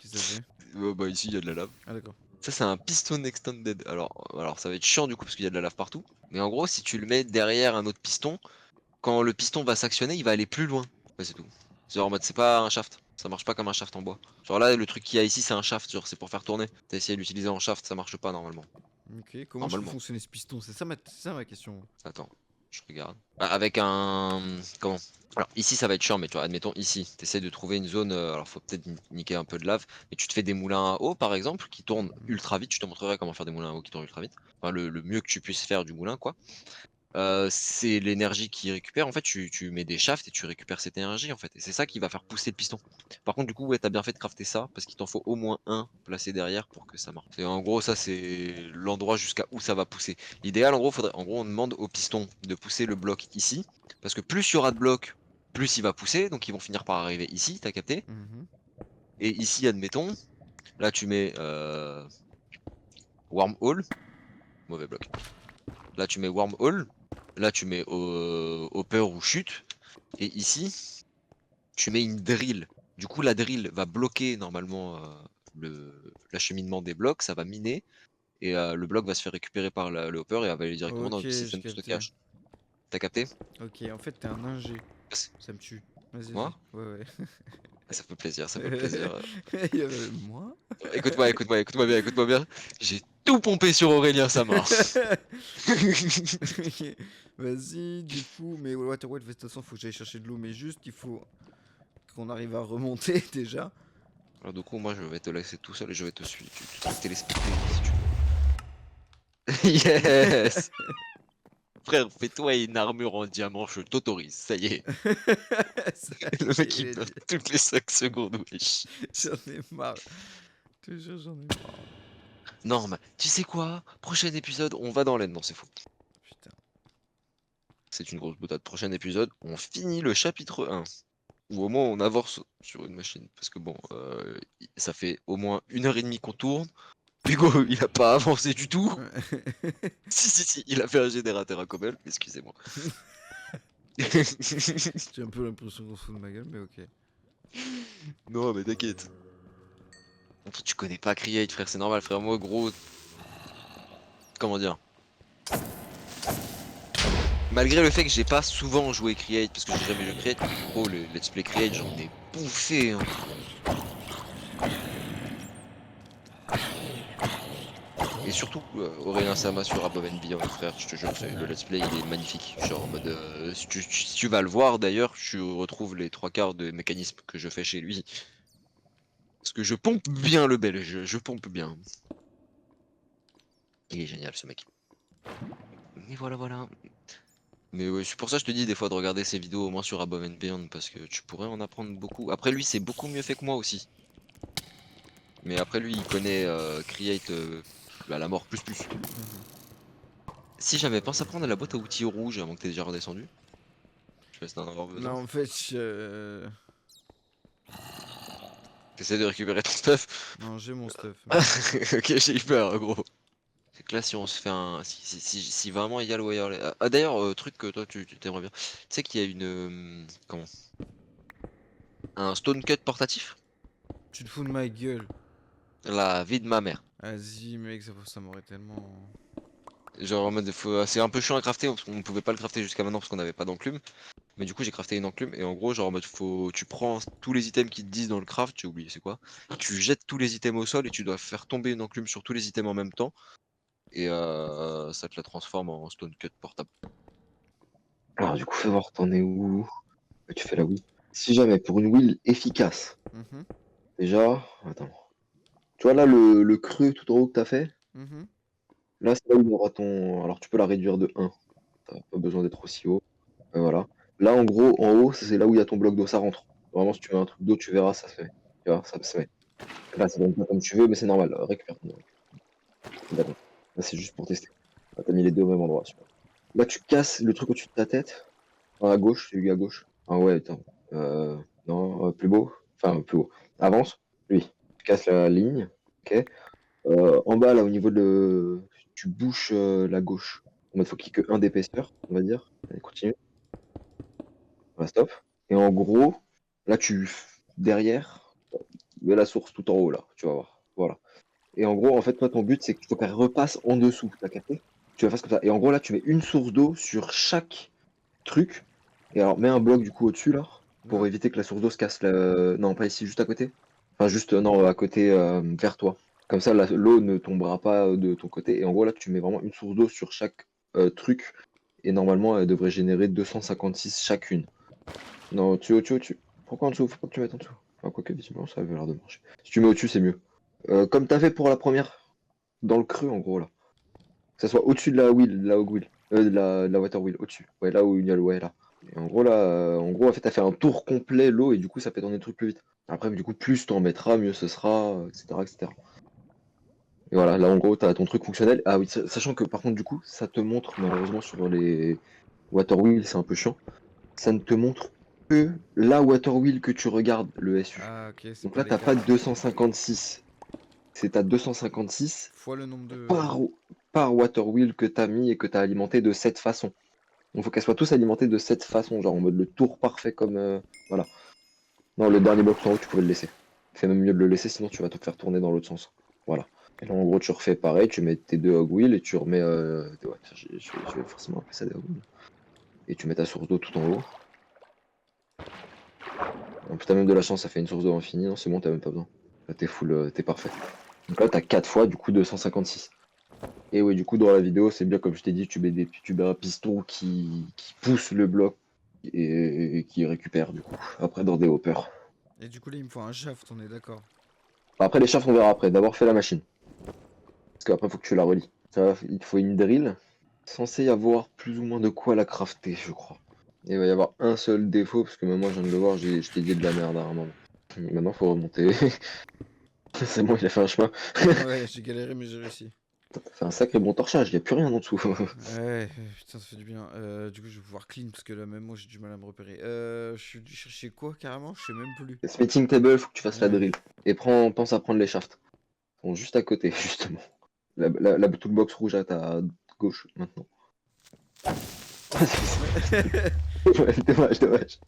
S1: ça fait?
S2: Bah ici, il y a de la lave.
S1: Ah, d'accord.
S2: Ça, c'est un piston extended. Alors, ça va être chiant du coup parce qu'il y a de la lave partout. Mais en gros, si tu le mets derrière un autre piston, quand le piston va s'actionner, il va aller plus loin. Ouais, c'est tout. Genre en mode, c'est pas un shaft. Ça marche pas comme un shaft en bois. Genre là, le truc qu'il y a ici, c'est un shaft. Genre, c'est pour faire tourner. T'as essayé de l'utiliser en shaft, ça marche pas normalement.
S1: Ok, comment je fais
S2: Normalement.
S1: fonctionner ce piston? C'est ça ma question.
S2: Attends, je regarde. Ah, avec un. Comment? Alors ici ça va être chiant, mais tu vois, admettons ici, tu essaies de trouver une zone, alors faut peut-être niquer un peu de lave, mais tu te fais des moulins à eau par exemple, qui tournent ultra vite, je te montrerai comment faire des moulins à eau qui tournent ultra vite. Enfin le mieux que tu puisses faire du moulin quoi. C'est l'énergie qui récupère. En fait, tu mets des shafts et tu récupères cette énergie, en fait. Et c'est ça qui va faire pousser le piston. Par contre, du coup, ouais, t'as bien fait de crafter ça, parce qu'il t'en faut au moins un placé derrière pour que ça marche. Et en gros, ça, c'est l'endroit jusqu'à où ça va pousser. L'idéal, en gros, en gros, on demande au piston de pousser le bloc ici, parce que plus il y aura de blocs, plus il va pousser, donc ils vont finir par arriver ici, t'as capté?
S1: Mhm.
S2: Et ici, admettons, là, tu mets wormhole, mauvais bloc. Là, tu mets wormhole. Là, tu mets hopper ou chute. Et ici, tu mets une drill. Du coup, la drill va bloquer normalement l'acheminement des blocs, ça va miner. Et le bloc va se faire récupérer par le hopper et elle va aller directement dans
S1: Ok,
S2: le
S1: j'ai
S2: système de
S1: capté.
S2: stockage. T'as capté?
S1: Ok, en fait, t'es un ingé.
S2: C'est-
S1: Ça me tue. Vas-y,
S2: Moi?
S1: vas-y. Ouais,
S2: Ah, ça fait plaisir, ça fait
S1: ouais.
S2: plaisir.
S1: Moi?
S2: Écoute-moi, écoute-moi, écoute-moi bien, écoute-moi bien. J'ai tout pompé sur Aurélien, ça marche.
S1: Ok. Vas-y, du coup, mais Waterwell, de toute façon, faut que j'aille chercher de l'eau, mais juste, il faut qu'on arrive à remonter déjà.
S2: Alors du coup, moi, je vais te laisser tout seul et je vais te suivre. Tu peux te téléporter si tu veux. Yes! Frère, fais-toi une armure en diamant, je t'autorise, ça y est.
S1: Ça
S2: Le
S1: y est,
S2: mec
S1: il
S2: il
S1: est
S2: meurt
S1: dit.
S2: toutes les 5 secondes, wesh.
S1: J'en ai marre. Toujours, j'en ai marre.
S2: Non, mais tu sais quoi? Prochain épisode, on va dans l'aide. Non, c'est faux.
S1: Putain.
S2: C'est une grosse boutade. Prochain épisode, on finit le chapitre 1. Ou au moins on avance sur une machine. Parce que bon, ça fait au moins 1 heure et demie qu'on tourne. Hugo, il a pas avancé du tout. Si, si, si, il a fait un générateur à Cobble, excusez-moi.
S1: J'ai un peu l'impression qu'on se fout de ma gueule, mais ok.
S2: Non, mais t'inquiète. Toi, tu connais pas Create, frère, c'est normal, frère. Moi, gros, comment dire? Malgré le fait que j'ai pas souvent joué Create, parce que j'ai jamais joué Create, gros, le Let's Play Create, j'en ai bouffé, hein. Et surtout, Aurélien Sama sur Above and Beyond, frère, je te jure, le Let's Play, il est magnifique. Genre, en mode, si tu vas le voir, d'ailleurs, tu retrouves les 3 quarts de mécanismes que je fais chez lui. Parce que je pompe bien le belge, je pompe bien. Il est génial, ce mec. Mais voilà, voilà. Mais ouais, c'est pour ça que je te dis des fois de regarder ses vidéos au moins sur Above and Beyond, parce que tu pourrais en apprendre beaucoup. Après, lui, c'est beaucoup mieux fait que moi aussi. Mais après, lui, il connaît Create à la mort plus plus. Si j'avais pensé à prendre la boîte à outils rouge avant que t'aies déjà redescendu, je sais pas si t'en avoir
S1: Non,
S2: besoin.
S1: en fait, je...
S2: T'essaies de récupérer ton stuff.
S1: Non, j'ai mon stuff.
S2: Ok, j'ai eu peur, gros. C'est que là, si on se fait un. Si vraiment il y a le wireless. Ah, d'ailleurs, truc que toi tu t'aimerais bien. Tu sais qu'il y a une. Comment? Un stone cut portatif?
S1: Tu te fous de ma gueule.
S2: La vie de ma mère.
S1: Vas-y, mec, ça m'aurait tellement...
S2: Genre en mode, c'est un peu chiant à crafter parce qu'on pouvait pas le crafter jusqu'à maintenant parce qu'on avait pas d'enclume. Mais du coup, j'ai crafté une enclume et en gros, genre en mode, tu prends tous les items qui te disent dans le craft, j'ai oublié c'est quoi. Tu jettes tous les items au sol et tu dois faire tomber une enclume sur tous les items en même temps. Et ça te la transforme en stone cut portable. Alors du coup, fais voir, t'en es où? Tu fais la wheel. Si jamais, pour une wheel efficace,
S1: Mhm,
S2: déjà, attends. Tu vois là le creux tout en haut que t'as fait?
S1: mhm.
S2: Là, c'est là où il y aura ton. Alors tu peux la réduire de 1. T'as pas besoin d'être aussi haut. Voilà. Là, en gros, en haut, c'est là où il y a ton bloc d'eau, ça rentre. Vraiment, si tu mets un truc d'eau, tu verras, ça se fait. Tu vois, ça se met. Là, ça donne pas comme tu veux, mais c'est normal. Récupère ton. D'accord. Là, c'est juste pour tester. Là, t'as mis les deux au même endroit. Super. Là, tu casses le truc au-dessus de ta tête. À gauche, celui à gauche. Ah ouais, attends. Non, plus beau. Enfin, plus haut. Avance. Lui. Tu casses la ligne. Ok. En bas, là, au niveau de. Tu bouches la gauche. En mode, faut qu'il y ait que 1 d'épaisseur, on va dire. Allez, continue. Voilà, stop. Et en gros, là, derrière, mets la source tout en haut, là. Tu vas voir. Voilà. Et en gros, en fait, toi, ton but, c'est qu'il faut qu'elle repasse en dessous. T'as capté? Tu la fasses comme ça. Et en gros, là, tu mets une source d'eau sur chaque truc. Et alors, mets un bloc, du coup, au-dessus, là. Pour
S1: Là?
S2: éviter que la source d'eau se casse. Non, pas ici, juste à côté. Enfin, juste, non, à côté, vers toi. Comme ça, l'eau ne tombera pas de ton côté. Et en gros, là, tu mets vraiment une source d'eau sur chaque truc. Et normalement, elle devrait générer 256 chacune. Non, au-dessus. Pourquoi en dessous? Faut pas que tu mettes en dessous. Enfin, quoique, visiblement, ça avait l'air de marcher. Si tu mets au-dessus, c'est mieux. Comme t'as fait pour la première. Dans le creux, en gros, là. Que ça soit au-dessus de la wheel, de la hog wheel.
S3: La water wheel, au-dessus. Ouais, là où il y a le ouais, là. Et en gros, en fait, t'as fait un tour complet l'eau et du coup, ça fait tourner le truc plus vite. Après, du coup, plus t'en mettras, mieux ce sera, etc., etc. Et voilà, là, en gros, t'as ton truc fonctionnel. Ah oui, sachant que par contre, du coup, ça te montre, malheureusement, sur les water wheel, c'est un peu chiant. Ça ne te montre que la water wheel que tu regardes, le SU.
S1: Ah, ok, c'est
S3: Donc
S1: pas
S3: là,
S1: les
S3: t'as pas
S1: 4.
S3: 256. C'est à 256
S1: Fois le nombre de...
S3: par, par water wheel que t'as mis et que t'as alimenté de cette façon. Il faut qu'elles soient tous alimentées de cette façon, genre en mode le tour parfait comme... voilà. Non, le dernier bloc tout en haut, tu pouvais le laisser. Fais même mieux de le laisser, sinon tu vas te faire tourner dans l'autre sens. Voilà. Et là, en gros, tu refais pareil, tu mets tes deux hog wheels et tu remets... ouais, je vais forcément appeler ça des hog wheels. Et tu mets ta source d'eau tout en haut. En plus, t'as même de la chance, ça fait une source d'eau infinie. Non, c'est bon, t'as même pas besoin. Là, t'es full, t'es parfait. Donc là, t'as 4 fois, du coup, 256. Et oui, du coup, dans la vidéo, c'est bien comme je t'ai dit, tu mets un piston qui pousse le bloc et qui récupère, du coup, après dans des hoppers.
S1: Et du coup, là, il me faut un shaft, on est d'accord.
S3: Après, les shafts, on verra après. D'abord, fais la machine. Parce qu'après, faut que tu la relis. Il te faut une drill. Censé y avoir plus ou moins de quoi la crafter, je crois. Et il va y avoir un seul défaut, parce que même moi, je viens de le voir, je t'ai dit de la merde à un moment. Maintenant, faut remonter. C'est bon, il a fait un chemin.
S1: Ouais, j'ai galéré, mais j'ai réussi.
S3: Ça fait un sacré bon torchage, il n'y a plus rien en dessous.
S1: Ouais, putain, ça fait du bien. Du coup, je vais pouvoir clean, parce que là, même moi, j'ai du mal à me repérer. Je suis dû chercher quoi, carrément? Je sais même plus.
S3: Smithing table, faut que tu fasses la
S1: Ouais.
S3: drill. Et pense à prendre les shafts. Ils sont juste à côté, justement. La toolbox rouge à ta gauche, maintenant. Ouais, dommage, dommage.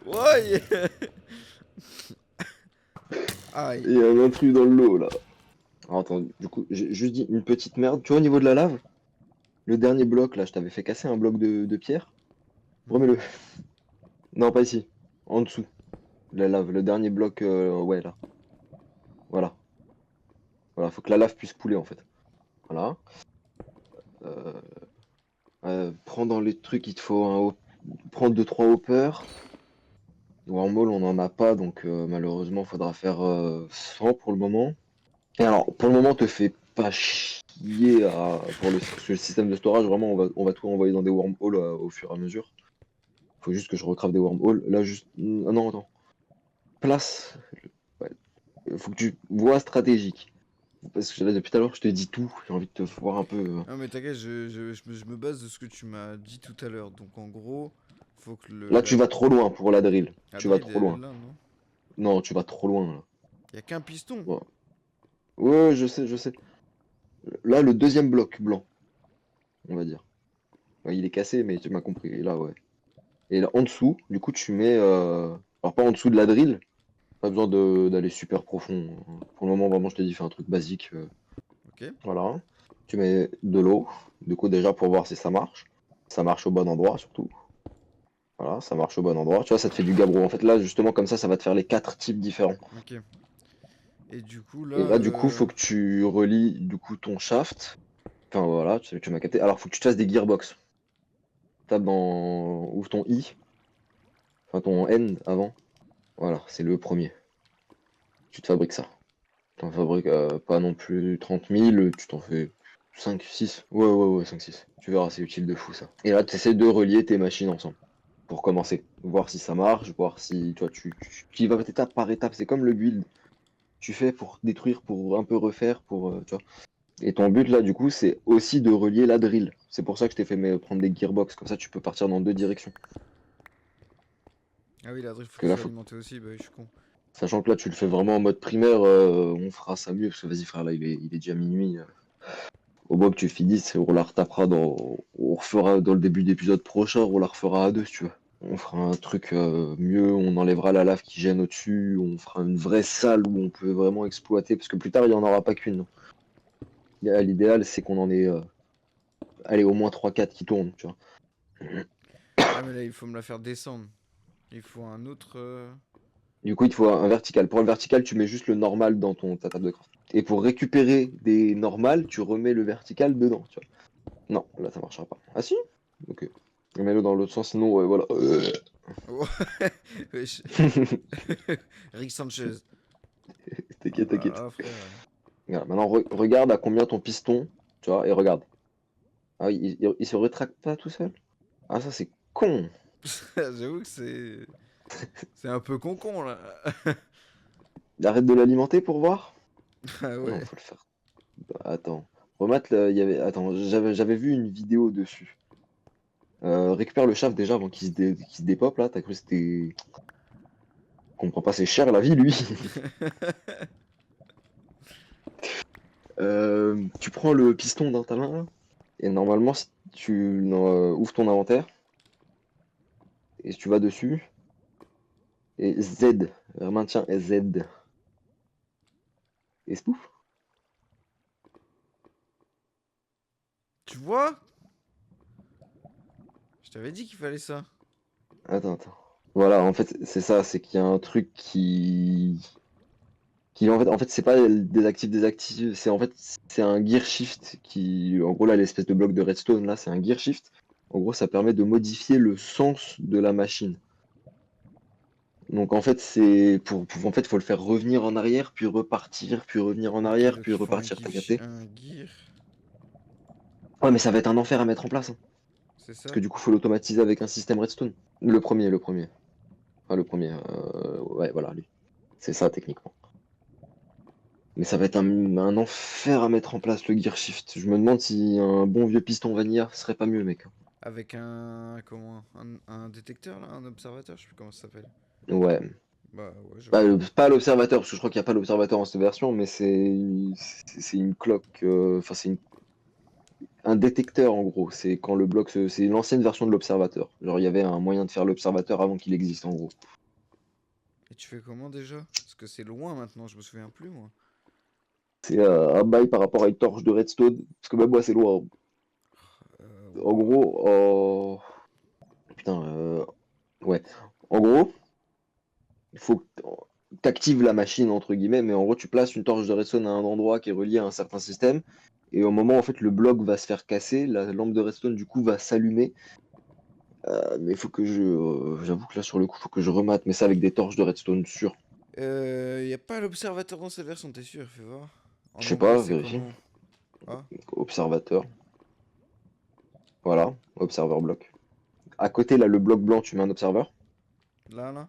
S1: Ouais. Aïe.
S3: Il y a un intrus dans le lot, là. Alors, attends, du coup, j'ai juste dit une petite merde. Tu vois, au niveau de la lave, le dernier bloc, là, je t'avais fait casser un bloc de pierre. Remets-le.
S1: Mhm.
S3: Non, pas ici. En dessous. La lave, le dernier bloc, ouais, là. Voilà. Voilà, faut que la lave puisse couler, en fait. Voilà. Euh, prends dans les trucs, il te faut prends 2-3 hoppers. Wormhole, on n'en a pas, donc malheureusement, il faudra faire 100 pour le moment. Et alors, pour le moment, te fais pas chier parce que le système de storage, vraiment, on va tout envoyer dans des wormholes au fur et à mesure. Faut juste que je recrave des wormholes. Là, juste. Ah non, attends. Place. Ouais. Faut que tu vois stratégique. Parce que là, depuis tout à l'heure, je te dis tout. J'ai envie de te voir un peu.
S1: Non, mais t'inquiète, je me base de ce que tu m'as dit tout à l'heure. Donc, en gros, faut que
S3: Là, tu vas trop loin pour la drill.
S1: la
S3: Tu vas
S1: drill,
S3: trop
S1: elle est
S3: loin.
S1: là, non?
S3: Non, tu vas trop loin, là.
S1: Y a qu'un piston.
S3: Ouais, ouais, je sais, je sais. Là, le deuxième bloc blanc, on va dire. Ouais, il est cassé, mais tu m'as compris. Et là, ouais. Et là, en dessous, du coup, tu mets. Alors, pas en dessous de la drill. Pas besoin d'aller super profond. Pour le moment, vraiment, je te dis, fais un truc basique.
S1: Ok.
S3: Voilà. Tu mets de l'eau. Du coup, déjà, pour voir si ça marche. Ça marche au bon endroit, surtout. Voilà, ça marche au bon endroit. Tu vois, ça te fait du gabbro. En fait, là, justement, comme ça va te faire les 4 types différents.
S1: Ok. Et du coup, là,
S3: Et là, du coup, faut que tu relis, du coup, ton shaft. Enfin, voilà, tu m'as capté. Alors, faut que tu te fasses des gearbox. Tape dans. Ouvre ton I. Enfin, ton N avant. Voilà, c'est le premier. Tu te fabriques ça. T'en fabriques pas non plus 30 000, tu t'en fais 5 6. Ouais, ouais, ouais, 5 6. Tu verras, c'est utile de fou ça. Et là, tu essaies de relier tes machines ensemble. Pour commencer. Voir si ça marche, voir si toi tu y vas étape par étape. C'est comme le build. Tu fais pour détruire, pour un peu refaire, pour. Tu vois. Et ton but là, du coup, c'est aussi de relier la drill. C'est pour ça que je t'ai fait prendre des gearbox. Comme ça, tu peux partir dans 2 directions.
S1: ah oui, la drill, faut
S3: Que
S1: qu'elle
S3: là,
S1: soit
S3: faut.
S1: alimentée aussi. Bah oui, je suis con.
S3: Sachant que là, tu le fais vraiment en mode primaire, on fera ça mieux. Parce que vas-y, frère, là, il est déjà minuit. Au moins que tu finisses, on la retapera on refera dans le début d'épisode prochain, on la refera à deux si tu veux. On fera un truc mieux, on enlèvera la lave qui gêne au-dessus, on fera une vraie salle où on peut vraiment exploiter, parce que plus tard il n'y en aura pas qu'une. L'idéal c'est qu'on en ait allez, au moins 3-4 qui tournent, tu vois.
S1: Ah, mais là, il faut me la faire descendre. Il faut un autre.
S3: Du coup, il te faut un vertical. Pour le vertical, tu mets juste le normal dans ta table de craft. Et pour récupérer des normales, tu remets le vertical dedans, tu vois. Non, là, ça marchera pas. Ah si? Ok. Mets-le dans l'autre sens, sinon, ouais, voilà.
S1: Oh, wesh. Rick Sanchez.
S3: T'inquiète, t'inquiète.
S1: Ah, frère.
S3: Voilà, maintenant, regarde à combien ton piston, tu vois, et regarde. Ah oui, il se rétracte pas tout seul? Ah, ça, c'est con.
S1: J'avoue que c'est un peu con là.
S3: Arrête de l'alimenter pour voir?
S1: Ah
S3: Ah non,
S1: ouais.
S3: faut le faire. Attends. Remettre, il y avait... Attends, j'avais vu une vidéo dessus. Récupère le shaft déjà avant qu'il se dépop là. T'as cru que c'était. Comprends pas, c'est cher la vie lui. Tu prends le piston dans ta main là, et normalement, si tu ouvres ton inventaire et tu vas dessus, et Z, maintien et Z, et spouf.
S1: Tu vois? Je t'avais dit qu'il fallait ça.
S3: Attends, attends. Voilà, en fait, c'est ça, c'est qu'il y a un truc qui en fait, c'est pas désactive, c'est en fait, c'est un gear shift qui, en gros, là, l'espèce de bloc de redstone, là, c'est un gear shift. En gros, ça permet de modifier le sens de la machine. Donc, en fait, en fait, faut le faire revenir en arrière, puis repartir, puis revenir en
S1: Ok,
S3: arrière,
S1: donc
S3: puis
S1: il faut
S3: repartir, t'as capté?
S1: un gear.
S3: Ouais, mais ça va être un enfer à mettre en place, hein,
S1: C'est
S3: parce
S1: ça?
S3: que du coup, faut l'automatiser avec un système redstone. Le premier, le premier. Enfin, le premier, ouais, voilà, lui. C'est ça, techniquement. Mais ça va être un enfer à mettre en place le gear shift. Je me demande si un bon vieux piston vanilla serait pas mieux, mec.
S1: Avec un. Comment? Un détecteur là? Un observateur? Je sais plus comment ça s'appelle.
S3: Ouais.
S1: Bah ouais,
S3: Bah,
S1: j'avoue.
S3: pas l'observateur, parce que je crois qu'il n'y a pas l'observateur en cette version, mais c'est une cloque. Enfin, un détecteur en gros. C'est quand le bloc. C'est l'ancienne version de l'observateur. Genre, il y avait un moyen de faire l'observateur avant qu'il existe en gros.
S1: Et tu fais comment déjà? Parce que c'est loin maintenant, je me souviens plus moi.
S3: C'est un bail par rapport à une torche de redstone. Parce que même moi, c'est loin. En
S1: Ouah.
S3: gros, putain, ouais. En gros, il faut que t'actives la machine entre guillemets, mais en gros tu places une torche de redstone à un endroit qui est relié à un certain système, et au moment où en fait le bloc va se faire casser, la lampe de redstone du coup va s'allumer. Mais il faut que j'avoue que là sur le coup faut que je remate, mais ça avec des torches de redstone sûr.
S1: Y a pas l'observateur dans cette version, t'es sûr? Fais voir.
S3: Je
S1: En
S3: sais
S1: anglais,
S3: pas,
S1: c'est
S3: vérifie.
S1: comment? Ah,
S3: Observateur, voilà, observer bloc. À côté là le bloc blanc tu mets un observeur.
S1: là, là,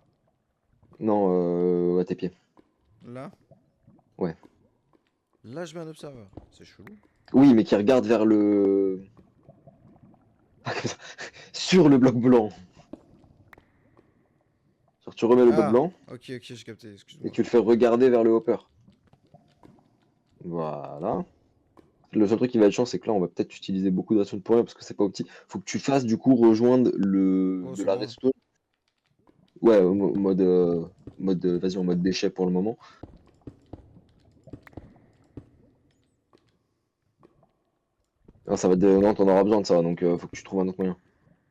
S3: Non, à tes pieds.
S1: là.
S3: Ouais.
S1: Là, je mets un observateur. C'est chelou.
S3: Oui, mais qui regarde vers le sur le bloc blanc. Genre, tu remets le bloc
S1: Ah,
S3: blanc
S1: ok, ok, j'ai capté,
S3: et
S1: excuse-moi.
S3: tu le fais regarder vers le hopper. Voilà. Le seul truc qui va être chiant, c'est que là, on va peut-être utiliser beaucoup de redstone pour rien parce que c'est pas opti. Faut que tu fasses du coup rejoindre le
S1: Oh,
S3: de
S1: c'est
S3: la
S1: bon.
S3: redstone. Ouais, mode, vas-y, en mode déchet pour le moment. Non, non, t'en auras besoin de ça, donc faut que tu trouves un autre moyen.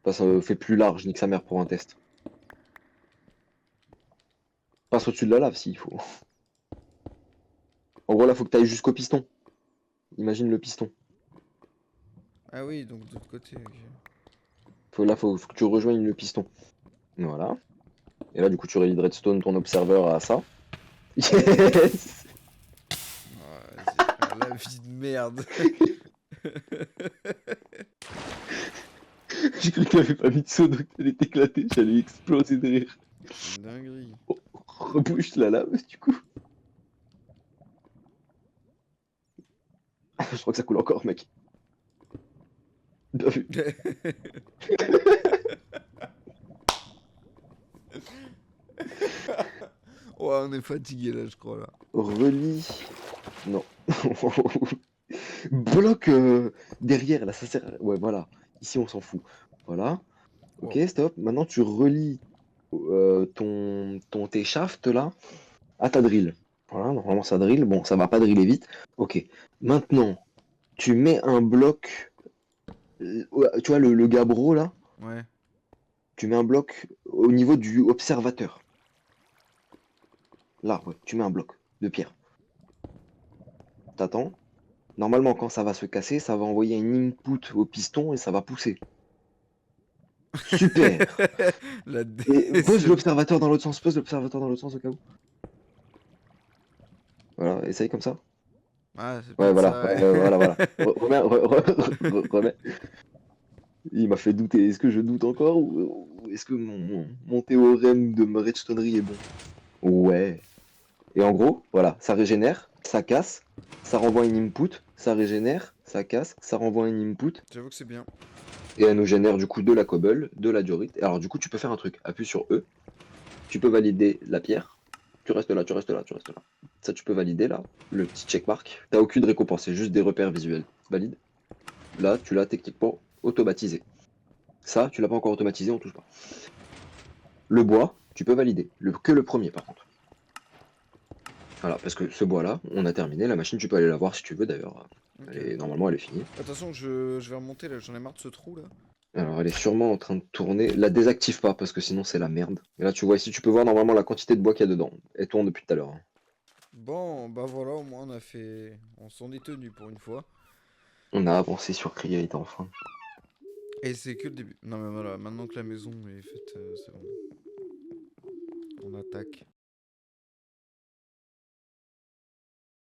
S3: Enfin, ça fait plus large, nique sa mère pour un test. Passe au-dessus de la lave s'il faut. En gros, là, faut que tu ailles jusqu'au piston. Imagine le piston.
S1: Ah oui, donc de l'autre côté, ok.
S3: Faut que tu rejoignes le piston. Voilà. Et là, du coup, tu relis de redstone ton observeur à ça. Yes!
S1: Ah, vas-y, frère, la vie de merde.
S3: J'ai cru que t'avais pas mis de saut, donc t'allais t'éclater, j'allais exploser de rire.
S1: C'est une dinguerie.
S3: Rebouche la lave, du coup. Je crois que ça coule encore, mec. Bien vu.
S1: Ouais, on est fatigué là, je crois là.
S3: Relis. Non. Bloc derrière, là, ça sert. Ouais, voilà. Ici, on s'en fout. Voilà. Ok,
S1: Wow.
S3: stop. Maintenant, tu relis tes shafts là à ta drill. Voilà, normalement, ça drill. Bon, ça va pas driller vite. Ok. Maintenant, tu mets un bloc. Ouais, tu vois, le gabbro là.
S1: Ouais.
S3: Tu mets un bloc au niveau du observateur. L'arbre, ouais. Tu mets un bloc de pierre. T'attends. Normalement, quand ça va se casser, ça va envoyer un input au piston et ça va pousser. Super!
S1: La
S3: Et pose
S1: déception.
S3: l'observateur dans l'autre sens, pose l'observateur dans l'autre sens au cas où. Voilà, essaye comme ça.
S1: Ah, c'est
S3: Ouais,
S1: peut-être
S3: voilà,
S1: ça,
S3: ouais,
S1: ouais.
S3: voilà, voilà. Remets, remets. Il m'a fait douter. Est-ce que je doute encore ou est-ce que mon théorème de redstonerie est bon? Ouais. Et en gros, voilà, ça régénère, ça casse, ça renvoie une input, ça régénère, ça casse, ça renvoie une input,
S1: J'avoue que c'est bien.
S3: et elle nous génère du coup de la cobble, de la diorite. Alors du coup, tu peux faire un truc. Appuie sur E, tu peux valider la pierre. Tu restes là, tu restes là, tu restes là. Ça, tu peux valider là, le petit checkmark. T'as aucune récompense, c'est juste des repères visuels. Valide. Là, tu l'as techniquement automatisé. Ça, tu l'as pas encore automatisé, on touche pas. Le bois, tu peux valider. Que le premier, par contre. Voilà, parce que ce bois-là, on a terminé. La machine, tu peux aller la voir si tu veux, d'ailleurs.
S1: Ok.
S3: Normalement, elle est finie.
S1: Attention, je vais remonter là, j'en ai marre de ce trou là.
S3: Alors, elle est sûrement en train de tourner. La désactive pas, parce que sinon, c'est la merde. Et là, tu vois ici, tu peux voir normalement la quantité de bois qu'il y a dedans. Elle tourne depuis tout à l'heure, hein.
S1: Bon, bah voilà, au moins on a fait. On s'en est tenu pour une fois.
S3: On a avancé sur Create, enfin.
S1: Et c'est que le début. Non mais voilà, maintenant que la maison est faite, c'est bon. On attaque.